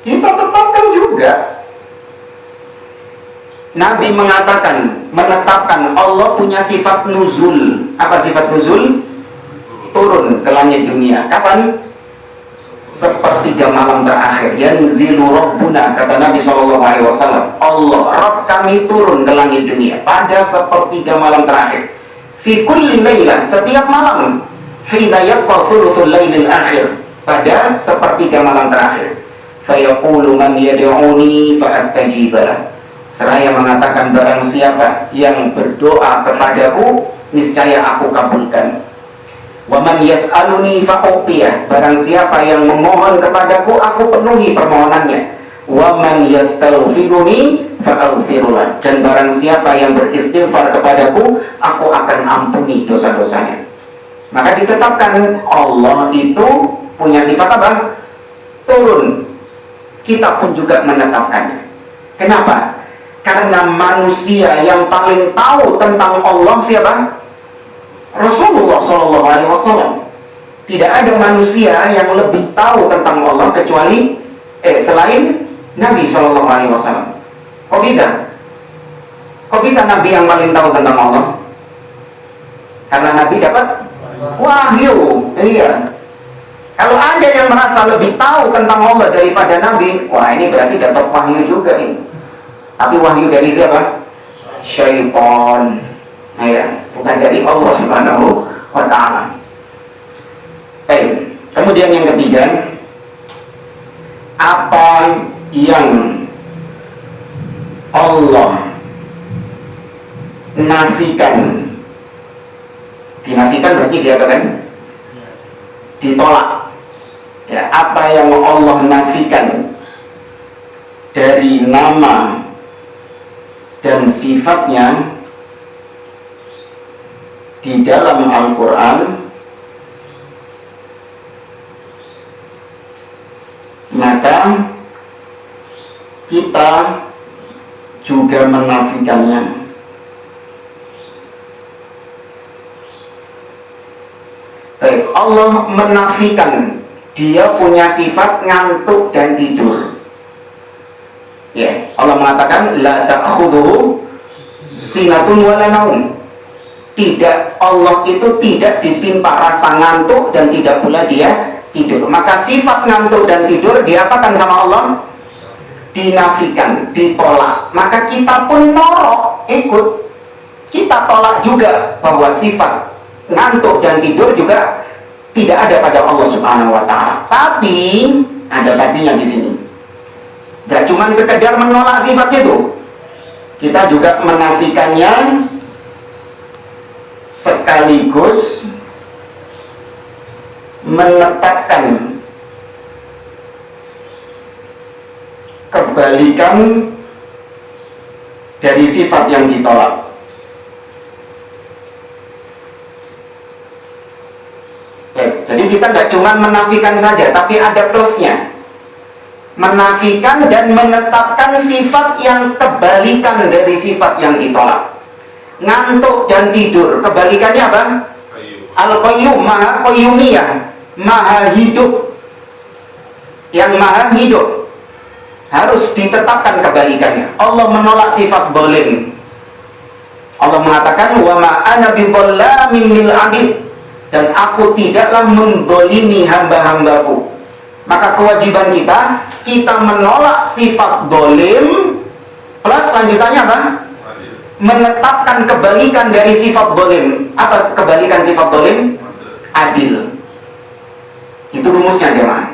Kita tetapkan juga. Nabi mengatakan, menetapkan Allah punya sifat nuzul. Apa sifat nuzul? Turun ke langit dunia. Kapan? Sepertiga malam terakhir. Yanzilu Rabbuna, kata Nabi SAW. Allah, Rabb kami turun ke langit dunia pada sepertiga malam terakhir. Fi kulli layla, setiap malam. Hina yabqa thuluthul lailil akhir, pada sepertiga malam terakhir. Fayaqulu man yad'uni fa astajibalah. Seraya mengatakan, barang siapa yang berdoa kepadaku, niscaya aku kabulkan. Wa man yas'aluni fa u'tiyah. Barang siapa yang memohon kepadaku, aku penuhi permohonannya. Wa man yastaghfiruni fa aghfirullah. Dan barang siapa yang beristighfar kepadaku, aku akan ampuni dosa-dosanya. Maka ditetapkan Allah itu punya sifat apa? Turun. Kita pun juga menetapkannya. Kenapa? Karena manusia yang paling tahu tentang Allah siapa? Rasulullah SAW. Tidak ada manusia yang lebih tahu tentang Allah kecuali selain Nabi SAW. Kok bisa? Kok bisa Nabi yang paling tahu tentang Allah? Karena Nabi dapat wahyu. Iya. Kalau ada yang merasa lebih tahu tentang Allah daripada Nabi, wah ini berarti dapat wahyu juga ini. Tapi wahyu dari siapa? Syaitan. Nah, ya, bukan dari Allah Subhanahu wa Ta'ala. Kemudian yang ketiga, apa yang Allah nafikan? Dinafikan berarti dia kan? Ditolak. Ya, apa yang Allah nafikan dari nama dan sifatnya di dalam Al-Quran, maka kita juga menafikannya. Allah menafikan dia punya sifat ngantuk dan tidur. Ya, Allah mengatakan la ta'khudhuhu sinatun wala naum. Tidak, Allah itu tidak ditimpa rasa ngantuk dan tidak pula dia tidur. Maka sifat ngantuk dan tidur diapakan sama Allah? Dinafikan, ditolak. Maka kita pun norok ikut. Kita tolak juga bahwa sifat ngantuk dan tidur juga tidak ada pada Allah Subhanahu wa taala. Tapi ada tapinya di sini. Gak cuma sekedar menolak sifat itu, kita juga menafikannya sekaligus menetapkan kebalikan dari sifat yang ditolak. Jadi kita tidak cuma menafikan saja, tapi ada plusnya. Menafikan dan menetapkan sifat yang kebalikan dari sifat yang ditolak. Ngantuk dan tidur, kebalikannya apa? Al-Qayyum, Maha Qayyumiyah, Maha Hidup. Yang Maha Hidup harus ditetapkan kebalikannya. Allah menolak sifat zalim. Allah mengatakan wa ma ana bidzallamin lil 'abid, dan aku tidaklah mendolimi hamba-hambaku. Maka kewajiban kita menolak sifat zalim, plus lanjutannya apa? Menetapkan kebalikan dari sifat zalim. Apa kebalikan sifat zalim? Adil. Itu rumusnya jemaah.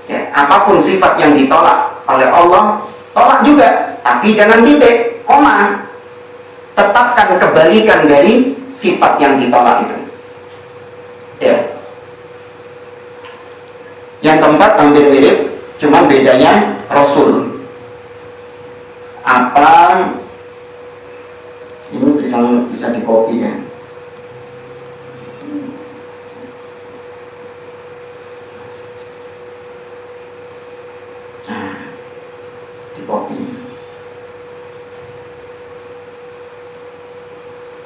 Ya, apapun sifat yang ditolak oleh Allah, tolak juga, tapi jangan titik, koma. Tetapkan kebalikan dari sifat yang ditolak itu. Ya. Yang keempat hampir mirip, cuman bedanya Rasul. Apa ini bisa di copy ya? Nah, di copy.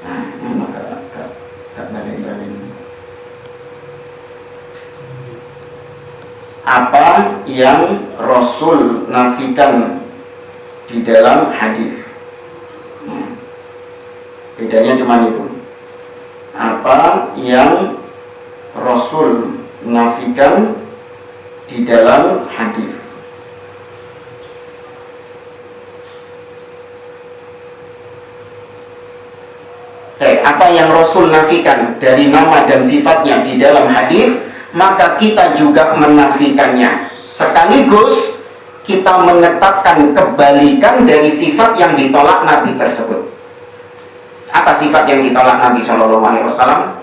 Nah, ini agak balik-balik. Apa yang Rasul nafikan di dalam hadis? Bedanya cuma itu. Apa yang Rasul nafikan di dalam hadis? Apa yang Rasul nafikan dari nama dan sifatnya di dalam hadis, maka kita juga menafikannya. Sekaligus kita menetapkan kebalikan dari sifat yang ditolak Nabi tersebut. Apa sifat yang ditolak Nabi Shallallahu Alaihi Wasallam?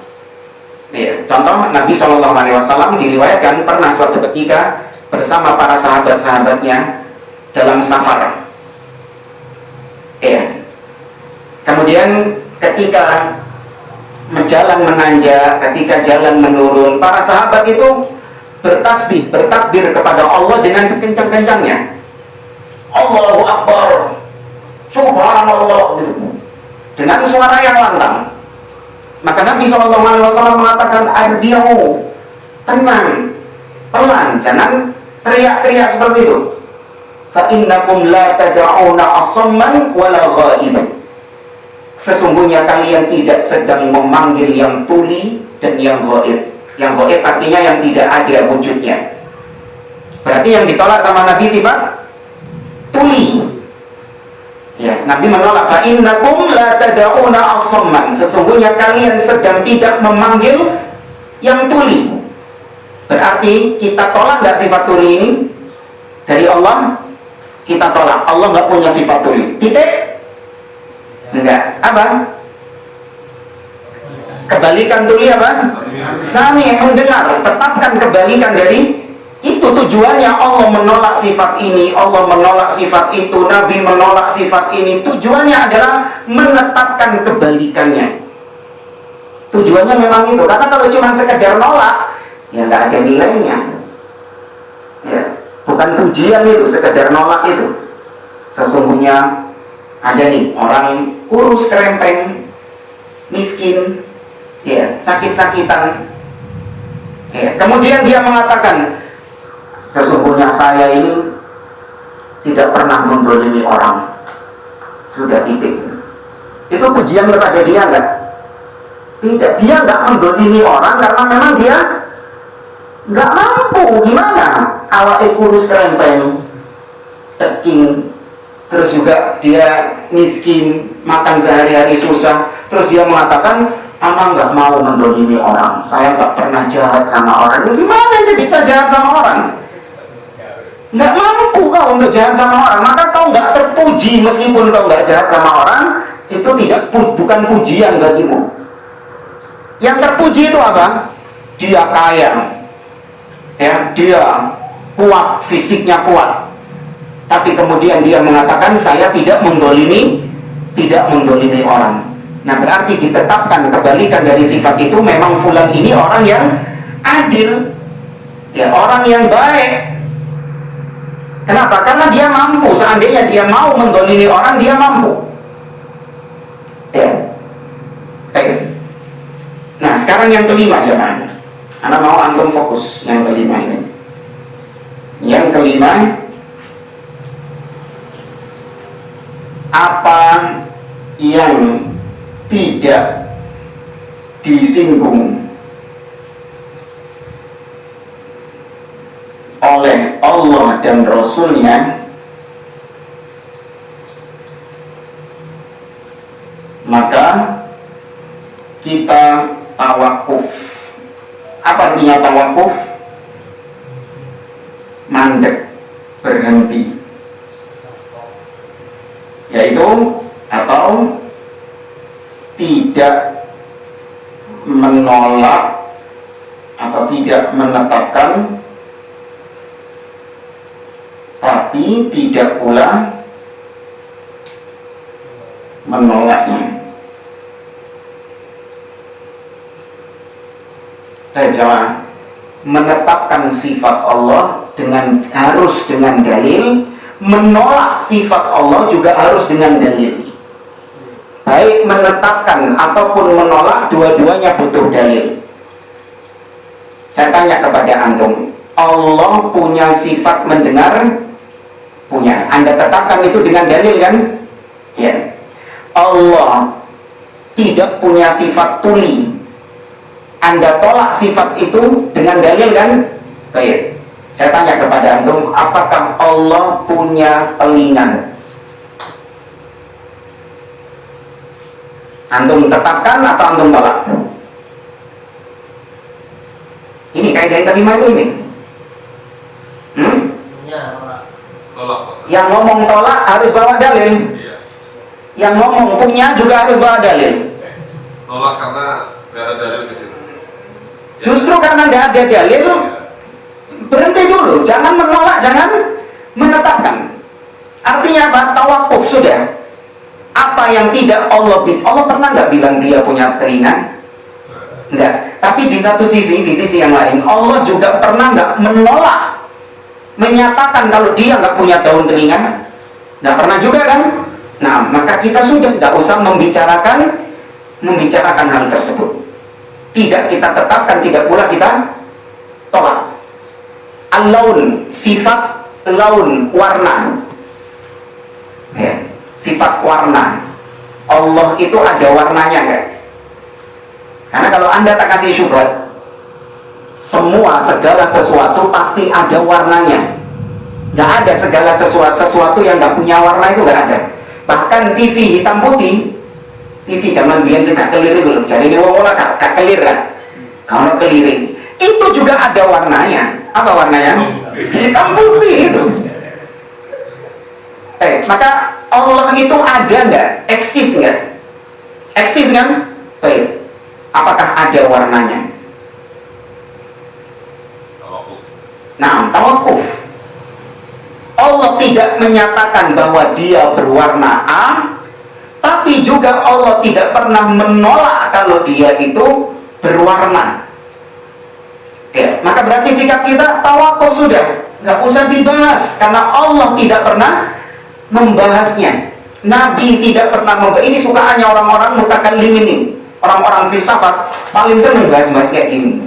Ya, contoh Nabi Shallallahu Alaihi Wasallam diriwayatkan pernah suatu ketika bersama para sahabat-sahabatnya dalam safar. Ya. Kemudian ketika berjalan menanjak, ketika jalan menurun, para sahabat itu bertasbih, bertakbir kepada Allah dengan sekencang-kencangnya. Allahu Akbar, Subhanallah, dengan suara yang lantang. Maka Nabi SAW mengatakan, ardiu, tenang, pelan, jangan teriak-teriak seperti itu. Fa innakum la tad'una asamman wala ghaiban. Sesungguhnya kalian tidak sedang memanggil yang tuli dan yang ghaib. Yang ghaib artinya yang tidak ada wujudnya. Berarti yang ditolak sama Nabi sifat tuli. Ya, Nabi menolak, fa innakum la tad'una asamman. Sesungguhnya kalian sedang tidak memanggil yang tuli. Berarti kita tolak nggak sifat tuli ini dari Allah? Kita tolak. Allah nggak punya sifat tuli. Titik. Enggak. Apa? Kebalikan tuli apa? Sami, mendengar. Tetapkan kebalikan dari itu. Tujuannya Allah menolak sifat ini, Allah menolak sifat itu, Nabi menolak sifat ini. Tujuannya adalah menetapkan kebalikannya. Tujuannya memang itu. Karena kalau cuma sekedar nolak, ya nggak ada nilainya. Ya, bukan pujian itu, sekedar nolak itu. Sesungguhnya ada nih orang kurus kerempeng, miskin, ya sakit-sakitan, Ya, kemudian dia mengatakan, sesungguhnya saya ini tidak pernah menzalimi orang. Sudah titik. Itu pujian kepada dia enggak? Tidak, dia enggak menzalimi orang karena memang dia enggak mampu. Gimana? Awake kurus kerempeng, teking, terus juga dia miskin, makan sehari-hari susah, terus dia mengatakan, anak nggak mau mendolimi orang, saya nggak pernah jahat sama orang. Gimana dia bisa jahat sama orang? Nggak mampu kau untuk jahat sama orang, maka kau nggak terpuji meskipun kau nggak jahat sama orang. Itu bukan pujian bagimu. Yang terpuji itu apa? Dia kaya, ya, dia kuat, fisiknya kuat. Tapi kemudian dia mengatakan saya tidak mendolimi orang. Nah, berarti ditetapkan kebalikan dari sifat itu, memang fulan ini orang yang adil, ya, orang yang baik. Kenapa? Karena dia mampu. Seandainya dia mau mendolimi orang, dia mampu. Ya. Nah, sekarang yang kelima jemaah. Anda mau antum fokus yang kelima ini. Yang kelima, apa yang tidak disinggung oleh Allah dan Rasulnya, maka kita tawakuf. Apa artinya tawakuf? Mandek, berhenti, yaitu atau tidak menolak atau tidak menetapkan, tapi tidak pula menolaknya. Jemaah, menetapkan sifat Allah harus dengan dalil, menolak sifat Allah juga harus dengan dalil. Baik menetapkan ataupun menolak, dua-duanya butuh dalil. Saya tanya kepada antum, Allah punya sifat mendengar? Punya. Anda tetapkan itu dengan dalil kan? Ya. Allah tidak punya sifat tuli. Anda tolak sifat itu dengan dalil kan? Baik. Saya tanya kepada antum, apakah Allah punya telinga? Antum tetapkan atau antum tolak? Ini kaidah yang kelima itu ini. Tolak. Yang ngomong tolak harus bawa dalil. Iya. Yang ngomong punya juga harus bawa dalil. Tolak karena nggak ada dalil ke situ. Justru karena tidak ada dalil, berhenti dulu. Jangan menolak, jangan menetapkan. Artinya apa? Tawakuf sudah. Apa yang tidak Allah pernah nggak bilang dia punya telinga? Enggak. Tapi di sisi yang lain, Allah juga pernah nggak menolak, menyatakan kalau dia nggak punya daun telinga? Nggak pernah juga kan? Nah, maka kita sudah tidak usah membicarakan hal tersebut. Tidak kita tetapkan, tidak pula kita tolak. Al-laun, sifat laun, warna. Ya, sifat warna. Allah itu ada warnanya enggak? Karena kalau Anda tak kasih syubhat, segala sesuatu pasti ada warnanya. Nggak ada segala sesuatu yang nggak punya warna, itu nggak ada. Bahkan TV hitam putih, TV zaman biyen sing gak kelir itu, jadi ini wong ora gak kelir kan. Kalau keliring, itu juga ada warnanya. Apa warnanya? Hitam putih itu. Maka Allah itu ada enggak? Eksis enggak? Eksis kan? Baik. Apakah ada warnanya? Tawakuf. Nah, tawakuf. Allah tidak menyatakan bahwa dia berwarna A, tapi juga Allah tidak pernah menolak kalau dia itu berwarna. Ya, maka berarti sikap kita tawakuf sudah, nggak usah dibahas karena Allah tidak pernah membahasnya. Nabi tidak pernah membahas. Ini sukaannya orang-orang mutakallim ini, orang-orang filsafat paling senang bahas-bahas kayak gini.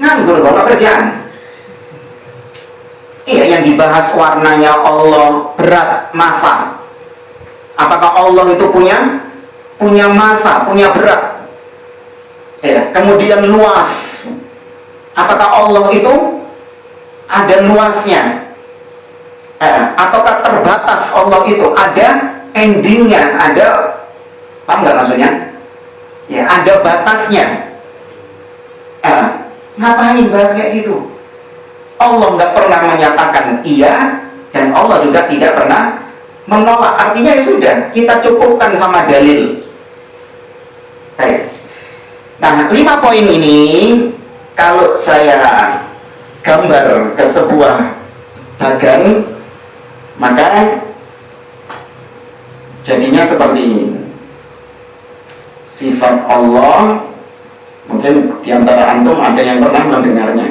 nganggur kok, nggak kerjaan. Iya, yang dibahas warnanya Allah, berat, masa. Apakah Allah itu punya masa, punya berat? Ya, kemudian luas. Apakah Allah itu ada luasnya? Ataukah terbatas Allah itu? Ada endingnya, ada, paham nggak maksudnya? Ya, ada batasnya. Ngapain bahas kayak gitu? Allah nggak pernah menyatakan iya, dan Allah juga tidak pernah menolak. Artinya ya sudah, kita cukupkan sama dalil. Baik. Nah, 5 poin ini kalau saya gambar ke sebuah bagan, maka jadinya seperti ini. Sifat Allah, mungkin diantara antum ada yang pernah mendengarnya.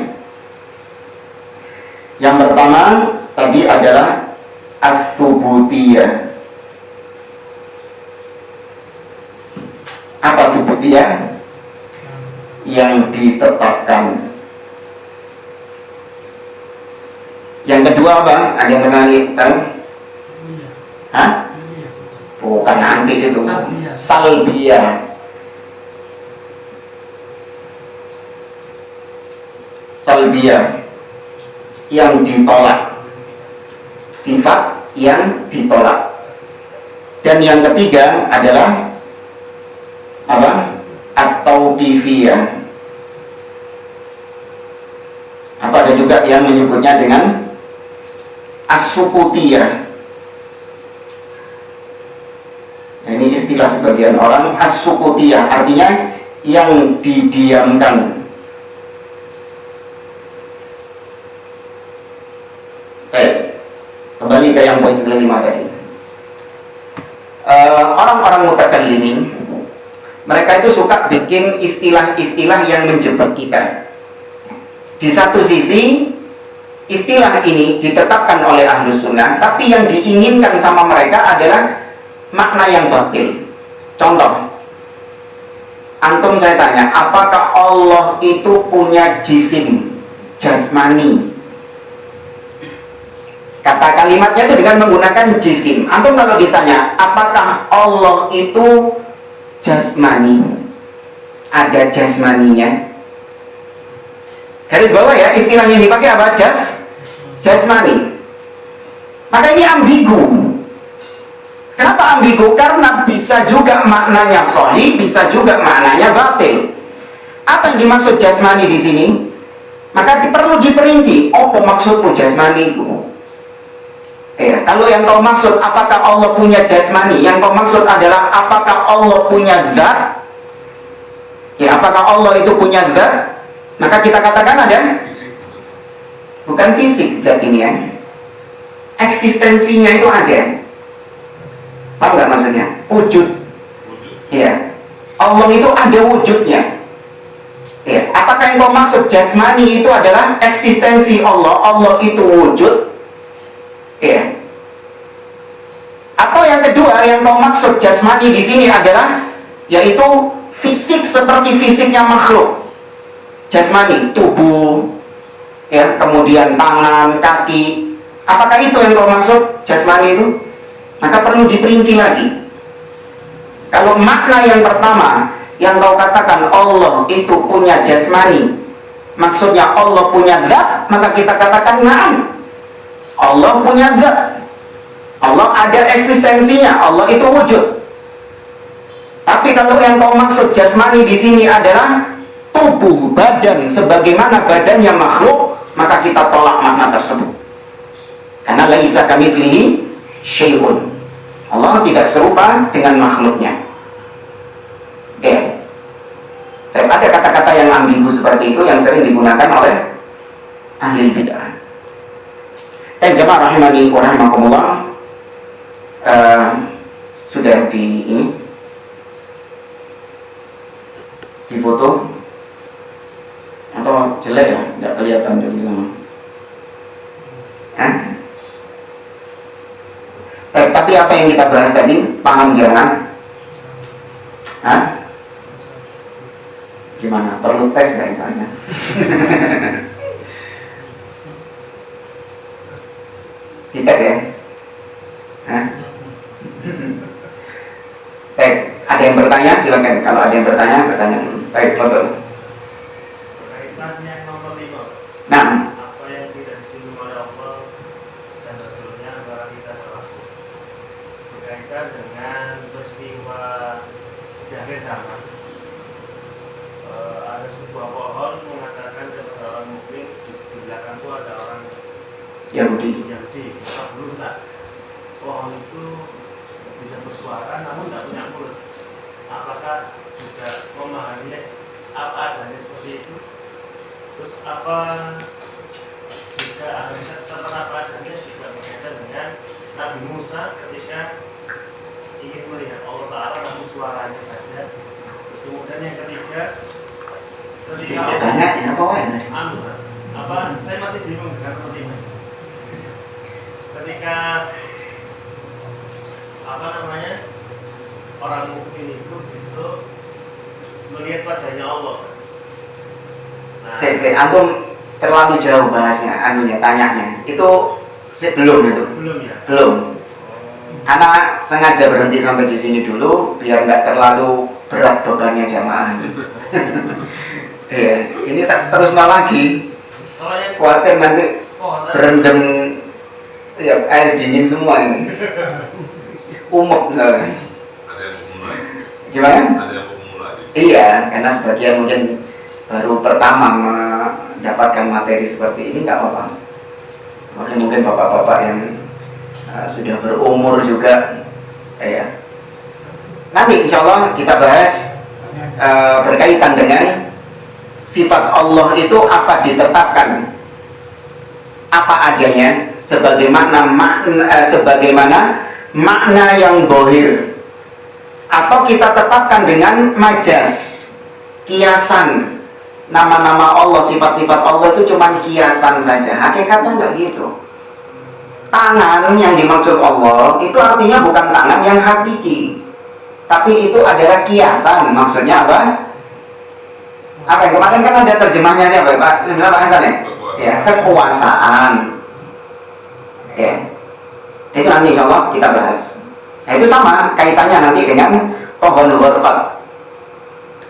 Yang pertama tadi adalah as-subutiyah. Apa subutiyah? Yang ditetapkan. Yang kedua apa? Ada yang pernah tahu? Hah? Bukan anti itu. Salbiyah. Salbiyah, yang ditolak, sifat yang ditolak. Dan yang ketiga adalah apa? At-tauqifiyah. Apa ada juga yang menyebutnya dengan as-sukutiyah. Nah, ini istilah sebagian orang, as-sukutiyah artinya yang didiamkan. Kembali ke yang poin kelima tadi. Orang-orang mutakallimin, mereka itu suka bikin istilah-istilah yang menjebak kita. Di satu sisi, istilah ini ditetapkan oleh Ahlus Sunnah, tapi yang diinginkan sama mereka adalah makna yang batil. Contoh, antum saya tanya, apakah Allah itu punya jisim, jasmani? Kata kalimatnya itu dengan menggunakan jisim. Antum kalau ditanya, apakah Allah itu jasmani? Ada jasmaninya? Garis bawah ya, istilahnya yang dipakai apa? Jasmani. Maka ini ambigu. Kenapa ambigu? Karena bisa juga maknanya sahih, bisa juga maknanya batil. Apa yang dimaksud jasmani di sini? Maka perlu diperinci. Apa maksudmu jasmani itu? Ya, kalau yang kau maksud apakah Allah punya jasmani, yang kau maksud adalah apakah Allah punya zat, ya apakah Allah itu punya zat, maka kita katakan ada, bukan fisik zat ini ya, eksistensinya itu ada. Paham nggak maksudnya? Wujud. Ya, Allah itu ada wujudnya. Ya, apakah yang kau maksud jasmani itu adalah eksistensi Allah, Allah itu wujud? Ya. Atau yang kedua yang kau maksud jasmani di sini adalah yaitu fisik seperti fisiknya makhluk. Jasmani, tubuh, ya, kemudian tangan, kaki. Apakah itu yang kau maksud jasmani itu? Maka perlu diperinci lagi. Kalau makna yang pertama yang kau katakan Allah itu punya jasmani, maksudnya Allah punya zat, maka kita katakan na'am. Allah punya zat, Allah ada eksistensinya, Allah itu wujud. Tapi kalau yang kau maksud jasmani di sini adalah tubuh, badan, sebagaimana badannya makhluk, maka kita tolak makna tersebut. Karena laisa kamitslihi syai'un. Allah tidak serupa dengan makhluknya. Oke. Tapi ada kata-kata yang ambigu seperti itu yang sering digunakan oleh ahli bid'ah. Jamaah rahimani wa rahimakumullah, sudah di foto atau jelek ya, nggak kelihatan dari sana. Tapi apa yang kita bahas tadi, paham jangan? Gimana? Perlu tes nggak ini? Dites ya? Hah? Ada yang bertanya? Silakan. Kalau ada yang bertanya, bertanya dulu. Foto. Berkaitan yang nomor 5. Nah, Apa yang tidak disinggung oleh Allah dan Rasulnya antara kita berlaku berkaitan dengan peristiwa di akhir zaman. Ada sebuah pohon mengatakan kepada orang mukmin di belakang itu ada orang Yahudi. Maka dulu tak pohon itu bisa bersuara namun tidak punya mulut. Apakah juga memahaminya apa adanya seperti itu? Terus apa jika akhirnya seperti apa adanya juga berkaitan dengan Nabi Musa ketika ingin melihat Allah Ta'ala namun suaranya saja. Terus kemudian yang ketiga ketika Banyak ya, apa saya masih bingung dengan seperti ini. Ketika apa namanya orang mukmin itu besok melihat wajahnya Allah. Nah, Antum terlalu jauh bahasnya, tanyanya. Itu belum itu. belum ya. Belum. Anak sengaja berhenti sampai di sini dulu biar nggak terlalu berat bebannya jamaah. Ya, ini terus lagi. Kalau yang Khawatir nanti berendam ya, air dingin semua ini. Umum misalnya. Ada yang memulai. Gimana? Ada yang memulai. Iya, karena sebagian mungkin baru pertama mendapatkan materi seperti ini, nggak apa-apa. Mungkin bapak-bapak yang sudah berumur juga, ya. Nanti insya Allah kita bahas berkaitan dengan sifat Allah itu apa ditetapkan, apa adanya, sebagaimana makna yang bohir, atau kita tetapkan dengan majas, kiasan. Nama-nama Allah, sifat-sifat Allah itu cuma kiasan saja, hakikatnya nggak gitu. Tangan yang dimaksud Allah itu artinya bukan tangan yang hakiki, tapi itu adalah kiasan. Maksudnya apa? Apa yang kemarin kan ada terjemahnya apa Pak? Terjemah Pak Hasan ya? Ya, kekuasaan. Ya. Itu nanti insya Allah kita bahas. Nah, itu sama kaitannya nanti dengan pohon warqat.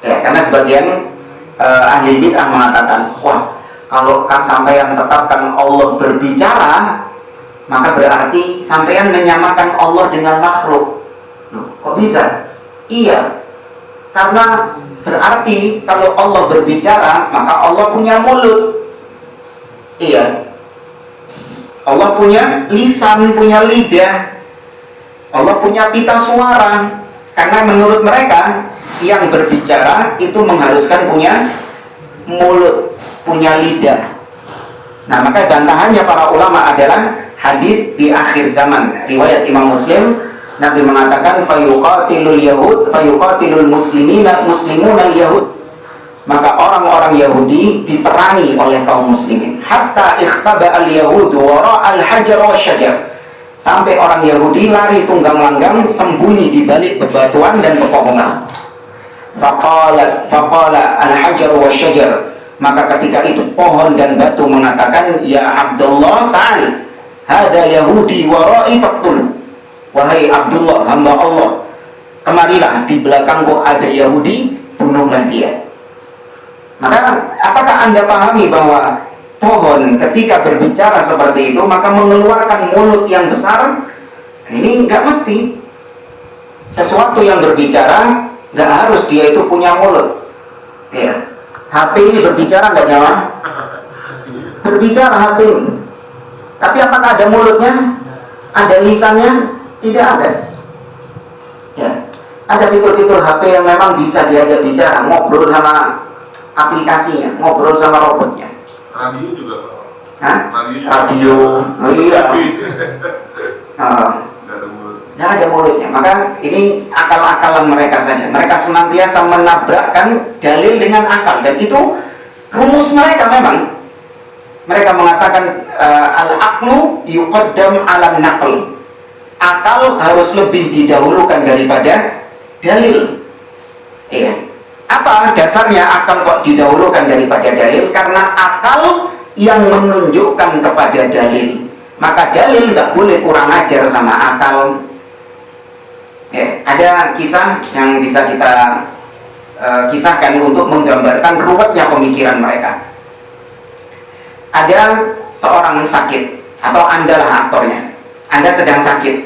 Ya, karena sebagian ahli bid'ah mengatakan, wah, kalau kan sampeyan tetapkan Allah berbicara, maka berarti sampeyan menyamakan Allah dengan makhluk. Loh, kok bisa? Iya, karena berarti kalau Allah berbicara, maka Allah punya mulut. Iya, Allah punya lisan, punya lidah, Allah punya pita suara. Karena menurut mereka yang berbicara itu mengharuskan punya mulut, punya lidah. Nah, maka bantahannya para ulama adalah hadis di akhir zaman, riwayat Imam Muslim. Nabi mengatakan fayuqatilul yahud fayuqatilul muslimina muslimuna yahud. Maka orang-orang Yahudi diperangi oleh kaum muslimin hatta ikhtaba al-yahud wara al-hajar wasyajar. Sampai orang Yahudi lari tunggang langgang sembunyi di balik bebatuan dan pepohonan. Faqala al-hajar wasyajar. Maka ketika itu pohon dan batu mengatakan, ya Abdullah ta'al, hada Yahudi wara'i faqtul. Wahai Abdullah, hamba Allah, kemarilah, di belakangku ada Yahudi, bunuhlah dia. Maka apakah Anda pahami bahwa pohon ketika berbicara seperti itu maka mengeluarkan mulut yang besar? Ini nggak mesti. Sesuatu yang berbicara nggak harus dia itu punya mulut. Ya. HP ini berbicara nggak nyawa? Berbicara HP ini. Tapi apakah ada mulutnya? Ada lisannya? Tidak ada. Ya. Ada fitur-fitur HP yang memang bisa diajak bicara, ngobrol sama aplikasinya, ngobrol sama robotnya. Radio juga. Hah? Radio. Oh iya. Nggak ada mulut. Nggak ada mulutnya. Maka ini akal-akalan mereka saja. Mereka senantiasa menabrakkan dalil dengan akal, dan itu rumus mereka memang. Mereka mengatakan al-aqlu yuqaddam 'ala naql. Akal harus lebih didahulukan daripada dalil. Iya. Apa dasarnya akal kok didahulukan daripada dalil? Karena akal yang menunjukkan kepada dalil. Maka dalil nggak boleh kurang ajar sama akal. Ya, ada kisah yang bisa kita kisahkan untuk menggambarkan ruwetnya pemikiran mereka. Ada seorang sakit, atau Anda lah aktornya. Anda sedang sakit.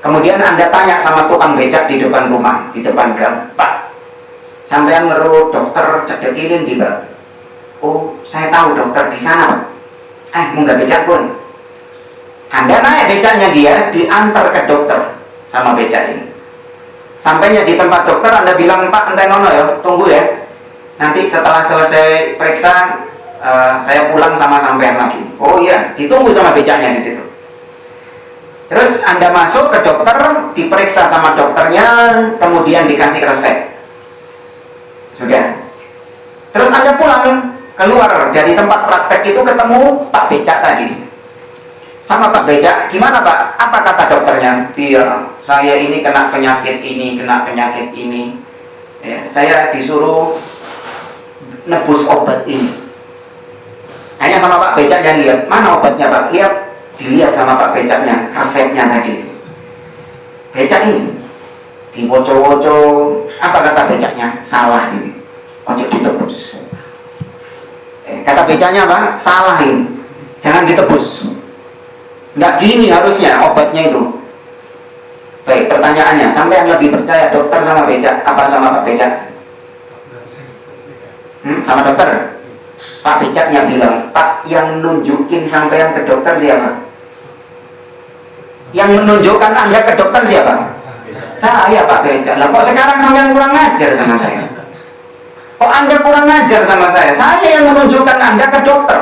Kemudian Anda tanya sama tukang becak di depan rumah, di depan gang, Pak, sampean meru dokter cedekilin di bawah. Oh, saya tahu dokter di sana, Pak. Munggah becak pun. Anda naik becaknya dia, diantar ke dokter sama becak ini. Sampainya di tempat dokter, Anda bilang, Pak, enten nono ya, tunggu ya. Nanti setelah selesai periksa, saya pulang sama sampean lagi. Oh iya, ditunggu sama becaknya di situ. Terus Anda masuk ke dokter, diperiksa sama dokternya, kemudian dikasih resep. Sudah. Terus Anda pulang, keluar dari tempat praktek itu ketemu Pak Becak tadi. Sama Pak Becak, gimana Pak? Apa kata dokternya? Iya, saya ini kena penyakit ini, kena penyakit ini. Ya, saya disuruh nebus obat ini. Hanya sama Pak Becaknya lihat, mana obatnya Pak? Lihat, dilihat sama Pak Becaknya, resepnya tadi. Becak ini diwoco-woco, apa kata becaknya? Salah ini, ojo ditebus. Kata becaknya apa? Salah ini, jangan ditebus. Nggak gini harusnya obatnya itu. Baik, pertanyaannya, sampai yang lebih percaya dokter sama becak, apa sama Pak Becak? Sama dokter. Pak Becaknya bilang, Pak, yang nunjukin sampean ke dokter siapa? Yang menunjukkan Anda ke dokter siapa? Saya, Pak Becak. Lah kok sekarang sampean kurang ngajar sama saya? Kok Anda kurang ngajar sama saya? Saya yang menunjukkan Anda ke dokter.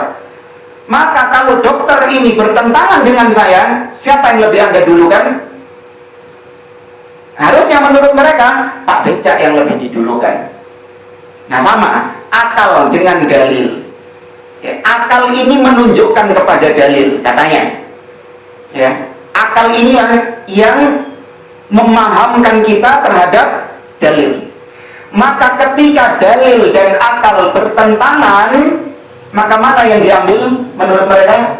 Maka kalau dokter ini bertentangan dengan saya, siapa yang lebih Anda dulukan? Harusnya menurut mereka, Pak Becak yang lebih didulukan. Nah sama, akal dengan dalil. Ya, akal ini menunjukkan kepada dalil, katanya. Ya, akal inilah yang memahamkan kita terhadap dalil. Maka ketika dalil dan akal bertentangan, maka mana yang diambil menurut mereka?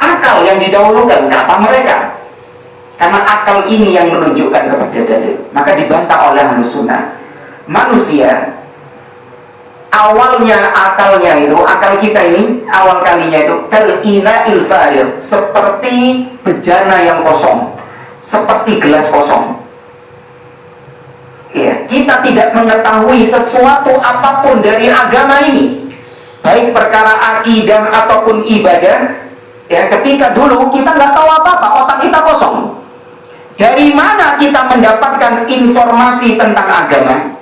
Akal yang didahulukan, kata mereka. Karena akal ini yang menunjukkan kepada dalil. Maka dibantah oleh Ahlus Sunnah. Manusia awalnya akalnya itu, akal kita ini awal kalinya itu kal-ina'il fa'ir, seperti bejana yang kosong, seperti gelas kosong. Ya, kita tidak mengetahui sesuatu apapun dari agama ini, baik perkara akidah ataupun ibadah. Ya, ketika dulu kita nggak tahu apa-apa, otak kita kosong. Dari mana kita mendapatkan informasi tentang agama?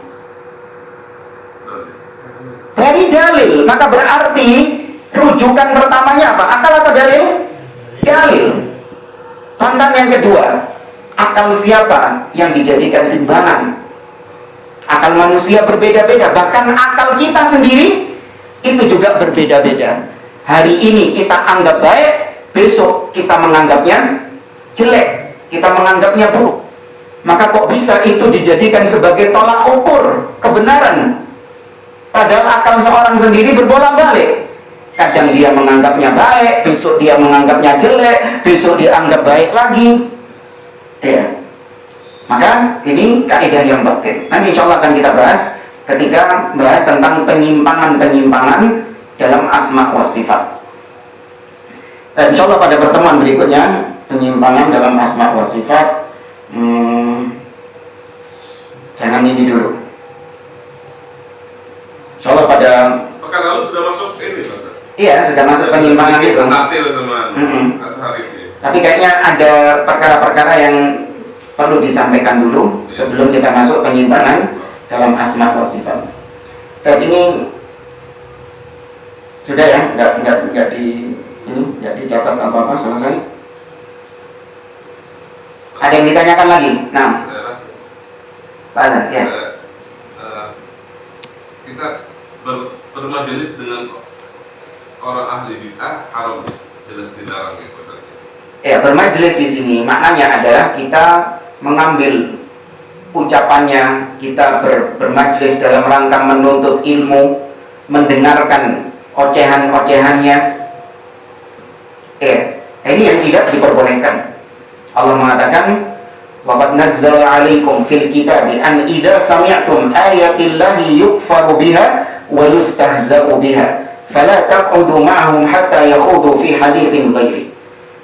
Dari dalil. Maka berarti rujukan pertamanya apa? Akal atau dalil? Dalil. Pantan yang kedua, akal siapa yang dijadikan timbangan? Akal manusia berbeda-beda, bahkan akal kita sendiri itu juga berbeda-beda. Hari ini kita anggap baik, besok kita menganggapnya jelek, kita menganggapnya buruk. Maka kok bisa itu dijadikan sebagai tolak ukur kebenaran? Padahal akal seorang sendiri berbolak-balik. Kadang dia menganggapnya baik, besok dia menganggapnya jelek, besok dia anggap baik lagi. Ya. Maka ini kaidah yang batin. Nanti insya Allah akan kita bahas ketika bahas tentang penyimpangan-penyimpangan dalam asma wa sifat. Dan insya Allah pada pertemuan berikutnya, penyimpangan dalam asma wa sifat, jangan ini dulu. Insya Allah pada pekan lalu sudah masuk ini, Pak. Iya, sudah masuk penyimpangan itu. Tapi kayaknya ada perkara-perkara yang perlu disampaikan dulu sebelum kita masuk penyimpangan dalam asma wa sifat. Dan ini sudah ya, nggak dicatat apa-apa, selesai. Ada yang ditanyakan lagi? Nah, Pak Azan, ya. Kita bermajelis dengan orang ahli bid'ah haram, jelas dilarang gitu. Ya, bermajelis di sini maknanya adalah kita mengambil ucapannya, kita bermajlis dalam rangka menuntut ilmu, mendengarkan ocehan-ocehannya. Ini yang tidak diperbolehkan. Allah mengatakan, "Waqad nazzala 'alaikum fil kitabi an idza sami'tum ayatillahi yukfaru biha wa yustahza'u biha fala taq'udu ma'ahum hatta yakhudu fi haditsin ghairi."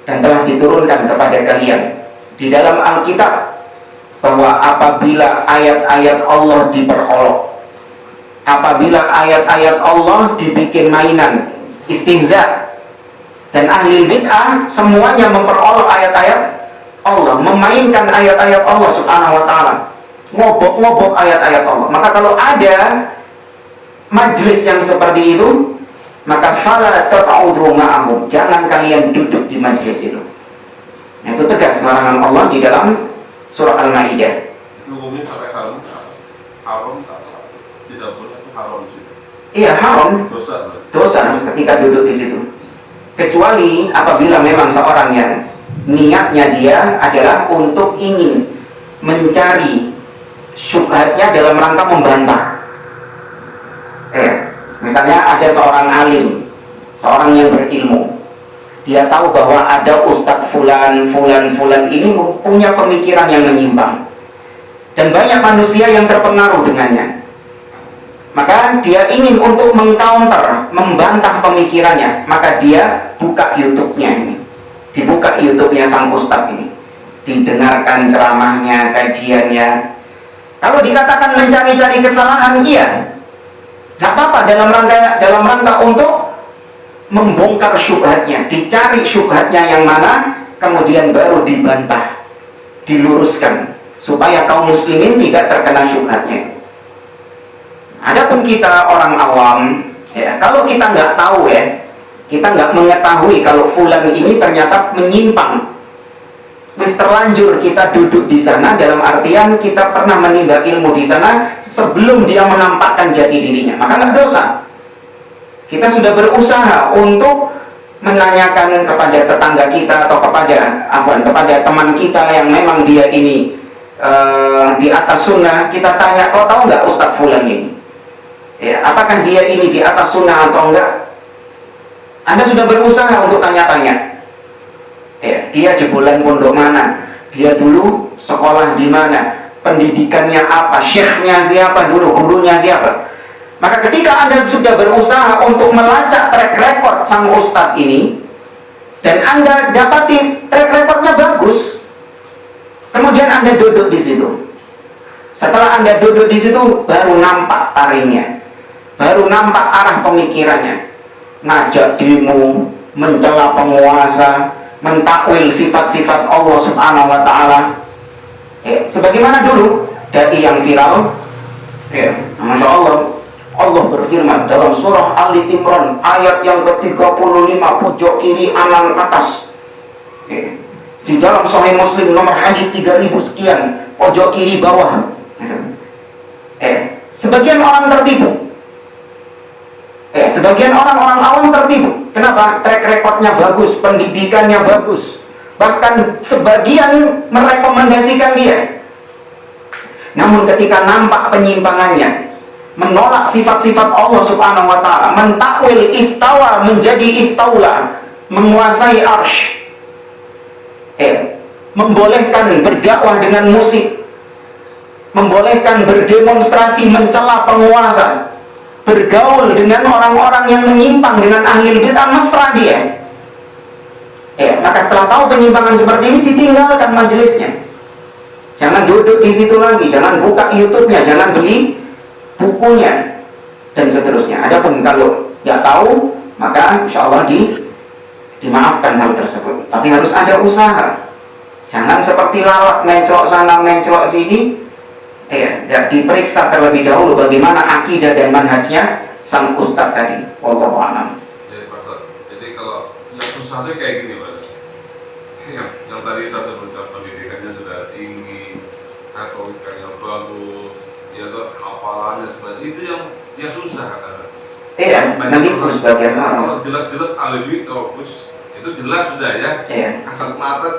Dan telah diturunkan kepada kalian di dalam Alkitab bahwa apabila ayat-ayat Allah diperolok, apabila ayat-ayat Allah dibikin mainan, istihza, dan ahli bid'ah semuanya memperolok ayat-ayat Allah, memainkan ayat-ayat Allah subhanahu wa ta'ala, ngobok-ngobok ayat-ayat Allah. Maka kalau ada majlis yang seperti itu, maka fala taq'udu ma'ahum, jangan kalian duduk di majlis itu. Itu tegas larangan Allah di dalam surah Al-Maidah. Hukumnya sampai haram, haram tidak boleh, haram sih. Iya, haram, dosa ketika duduk di situ. Kecuali apabila memang seorang yang niatnya dia adalah untuk ingin mencari syubhatnya dalam rangka membantah. Misalnya ada seorang alim, seorang yang berilmu, dia tahu bahwa ada ustadz fulan ini punya pemikiran yang menyimpang dan banyak manusia yang terpengaruh dengannya. Maka dia ingin untuk mengcounter, membantah pemikirannya, maka dia buka YouTube-nya ini. Dibuka YouTube-nya sang ustadz ini, didengarkan ceramahnya, kajiannya. Kalau dikatakan mencari-cari kesalahan, iya, nggak apa-apa, dalam rangka untuk membongkar syubhatnya, dicari syubhatnya yang mana, kemudian baru dibantah, diluruskan, supaya kaum muslimin tidak terkena syubhatnya. Adapun kita orang awam, ya, kalau kita nggak tahu, ya, kita nggak mengetahui kalau fulan ini ternyata menyimpang, wis terlanjur kita duduk di sana, dalam artian kita pernah menimba ilmu di sana sebelum dia menampakkan jati dirinya, maka nggak dosa. Kita sudah berusaha untuk menanyakan kepada tetangga kita atau kepada teman kita yang memang dia ini di atas sunnah. Kita tanya, kau tahu nggak Ustadz fulan ini? Ya, apakah dia ini di atas sunnah atau enggak? Anda sudah berusaha untuk tanya-tanya. Ya, dia jebolan pondok mana? Dia dulu sekolah di mana? Pendidikannya apa? Syekhnya siapa dulu? Gurunya siapa? Maka ketika Anda sudah berusaha untuk melacak track record sang ustadz ini, dan Anda dapati track recordnya bagus, kemudian Anda duduk di situ. Setelah Anda duduk di situ, baru nampak taringnya, baru nampak arah pemikirannya. Ngajak demo, mencela penguasa, mentakwil sifat-sifat Allah subhanahu wa ta'ala. Sebagaimana dulu dai yang viral, Masya Allah, Allah berfirman dalam surah Ali Imran ayat yang ke-35 pojok kiri anan atas. Di dalam Sahih Muslim nomor hadis 3000 sekian pojok kiri bawah. Sebagian orang tertipu. Sebagian orang-orang awam tertipu. Kenapa? Track recordnya bagus, pendidikannya bagus, bahkan sebagian merekomendasikan dia. Namun ketika nampak penyimpangannya, menolak sifat-sifat Allah subhanahu wa ta'ala, mentakwil istawa menjadi istaula, menguasai arsy, membolehkan berdakwah dengan musik, membolehkan berdemonstrasi mencela penguasa, bergaul dengan orang-orang yang menyimpang, dengan ahli bid'ah, mesra dia. Maka setelah tahu penyimpangan seperti ini, ditinggalkan majelisnya. Jangan duduk di situ lagi, jangan buka YouTube-nya, jangan beli bukunya, dan seterusnya. Adapun kalau nggak tahu, maka insya Allah dimaafkan hal tersebut. Tapi harus ada usaha. Jangan seperti lalat, mencok sana, mencok sini. Diperiksa terlebih dahulu bagaimana akidah dan manhajnya sang ustadz tadi. Wallahu a'lam. Jadi kalau yang susah itu kayak gini, Pak. Yang tadi saya sebutkan, pendidikannya sudah tinggi, retorikanya bagus, ya tuh hafalannya sebenarnya itu yang susah, kata. Nanti sebagian kalau jelas-jelas alibi, itu jelas sudah ya. Iya. Kasat mata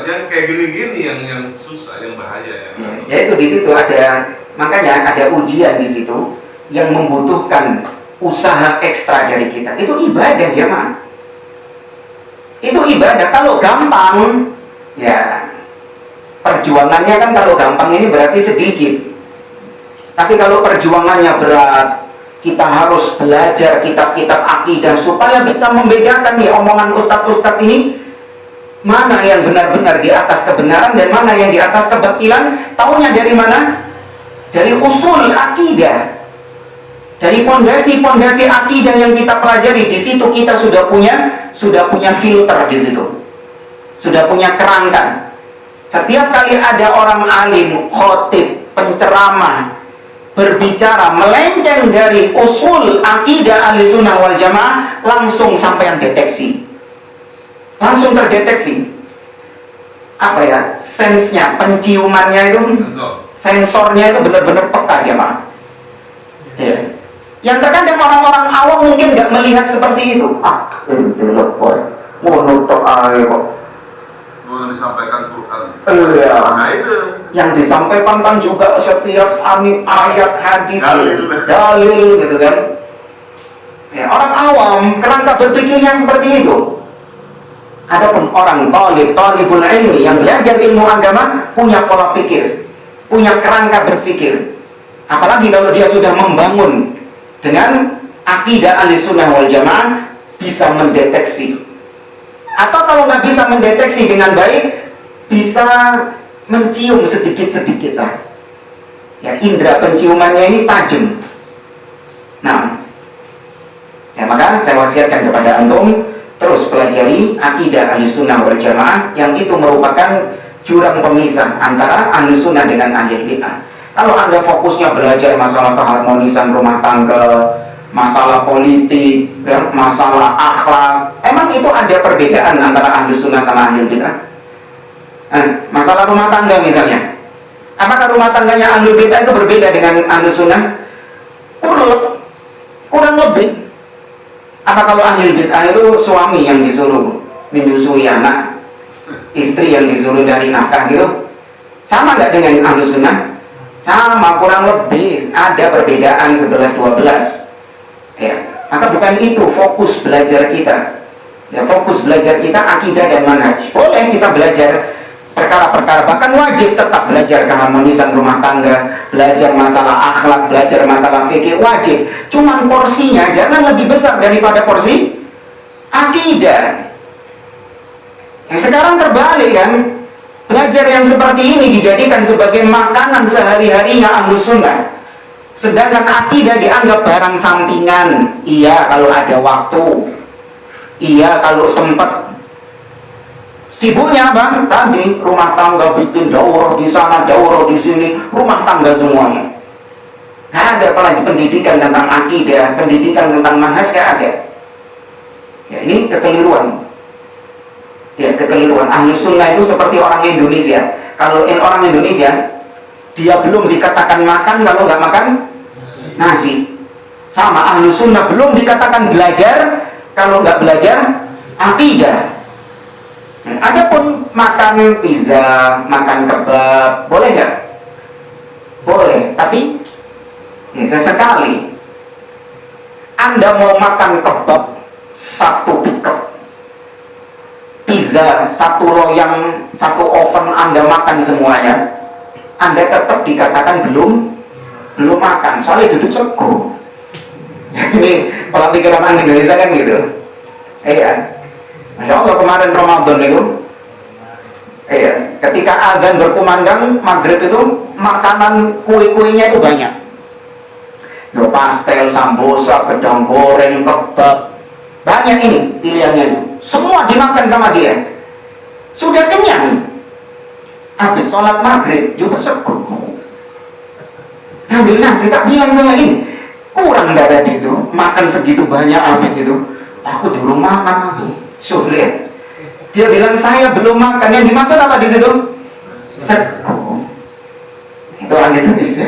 yang kayak gini-gini yang susah, yang bahaya ya. Ya itu di situ ada, makanya ada ujian di situ yang membutuhkan usaha ekstra dari kita. Itu ibadah ya, Mak. Itu ibadah. Kalau gampang, ya perjuangannya kan kalau gampang ini berarti sedikit. Tapi kalau perjuangannya berat, kita harus belajar kitab-kitab akidah supaya bisa membedakan nih omongan ustadz-ustadz ini mana yang benar-benar di atas kebenaran dan mana yang di atas kebatilan. Taunya dari mana? Dari usul akidah, dari pondasi-pondasi akidah yang kita pelajari. Di situ kita sudah punya filter, di situ sudah punya kerangka. Setiap kali ada orang alim, khotib, penceramah berbicara melenceng dari usul akidah Ahlussunnah wal Jamaah, langsung sampai yang deteksi, langsung terdeteksi. Apa ya, sensenya, penciumannya itu, sensornya itu benar-benar peka jemaah. Ya. Yang terkadang orang-orang awam mungkin nggak melihat seperti itu. Itu lepoi, mau nutup air kok. Yang disampaikan Quran. Iya. Nah itu. Yang disampaikan kan juga setiap ayat hadis, dalil gitu kan. Ya, orang awam kerangka berpikirnya seperti itu. Adapun orang talibul ilmi yang belajar ilmu agama punya pola pikir, punya kerangka berpikir. Apalagi kalau dia sudah membangun dengan akidah Ahlussunnah wal Jamaah, bisa mendeteksi. Atau kalau nggak bisa mendeteksi dengan baik, bisa mencium sedikit-sedikit lah. Ya, indera penciumannya ini tajam. Nah, ya maka saya wasiatkan kepada antum terus pelajari akidah Ahlussunnah wal Jamaah, yang itu merupakan jurang pemisah antara Ahlussunnah dengan Ahlul Bid'ah. Kalau Anda fokusnya belajar masalah keharmonisan rumah tangga, masalah politik, ya, masalah akhlak, emang itu ada perbedaan antara Ahlussunnah sama Ahlul Bid'ah? Masalah rumah tangga misalnya, apakah rumah tangganya Ahlul Bid'ah itu berbeda dengan Ahlussunnah? Kurang lebih. Apa kalau Ahlul Bid'ah itu suami yang disuruh menyusui anak, istri yang disuruh dari nafkah gitu? Sama nggak dengan Ahlussunnah? Sama, kurang lebih. Ada perbedaan 11-12. Ya, maka bukan itu fokus belajar kita. Ya, fokus belajar kita akidah dan manhaj. Boleh kita belajar perkara-perkara, bahkan wajib tetap belajar keharmonisan rumah tangga, belajar masalah akhlak, belajar masalah fikih, wajib. Cuman porsinya jangan lebih besar daripada porsi akidah. Yang sekarang terbalik kan, belajar yang seperti ini dijadikan sebagai makanan sehari-harinya Ahlussunnah. Sedangkan akidah dianggap barang sampingan. Iya kalau ada waktu, iya kalau sempat. Sibuknya bang, tadi rumah tangga bikin daurah di sana, daurah di sini, rumah tangga semuanya. Nggak ada apalagi pendidikan tentang akidah, pendidikan tentang manhaj, nggak ada. Ya, ini kekeliruan. Ya, kekeliruan. Ahlussunnah itu seperti orang Indonesia. Kalau orang Indonesia, dia belum dikatakan makan kalau nggak makan nasi. Sama Ahlussunnah belum dikatakan belajar kalau nggak belajar akidah. Adapun makan pizza, makan kebab, boleh nggak? Boleh, tapi ya sesekali. Anda mau makan kebab satu pickup, pizza satu loyang, satu oven Anda makan semuanya, Anda tetap dikatakan belum makan, soalnya duduk ceko. Ini pola pikiran orang Indonesia kan gitu. Iya. Masya Allah, kemarin Ramadan itu, ketika azan berkumandang maghrib itu, makanan kue-kuenya itu banyak. Yo, pastel, sambosa, gedang goreng, kebab, banyak ini pilihannya itu. Semua dimakan sama dia. Sudah kenyang. Habis sholat maghrib juga sekut. Ambil nasi, tak bilang sama ini, kurang dah tadi itu, makan segitu banyak habis itu. Aku di rumah makan aku. Sulit. Dia bilang saya belum makan. Yang dimaksud apa di situ? Sekut. Itu orang Indonesia.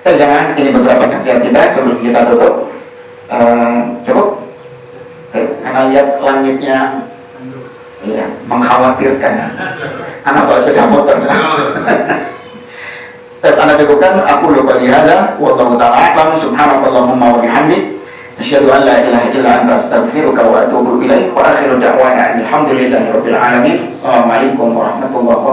Jangan, ini beberapa nasihat kita sebelum kita tutup. Cukup. karena lihat langitnya ya, mengkhawatirkan. Anak bawa sepeda motor. Tapi anak cukupkan, aku lupa lihada, wallahu ta'ala a'lam, subhanakallahumma wa bihamdik, asyhadu an la ilaha illa anta astaghfiruka wa atubu ilaik, wa akhiru da'wana alhamdulillahi rabbil alamin. Assalamualaikum warahmatullahi wabarakatuh.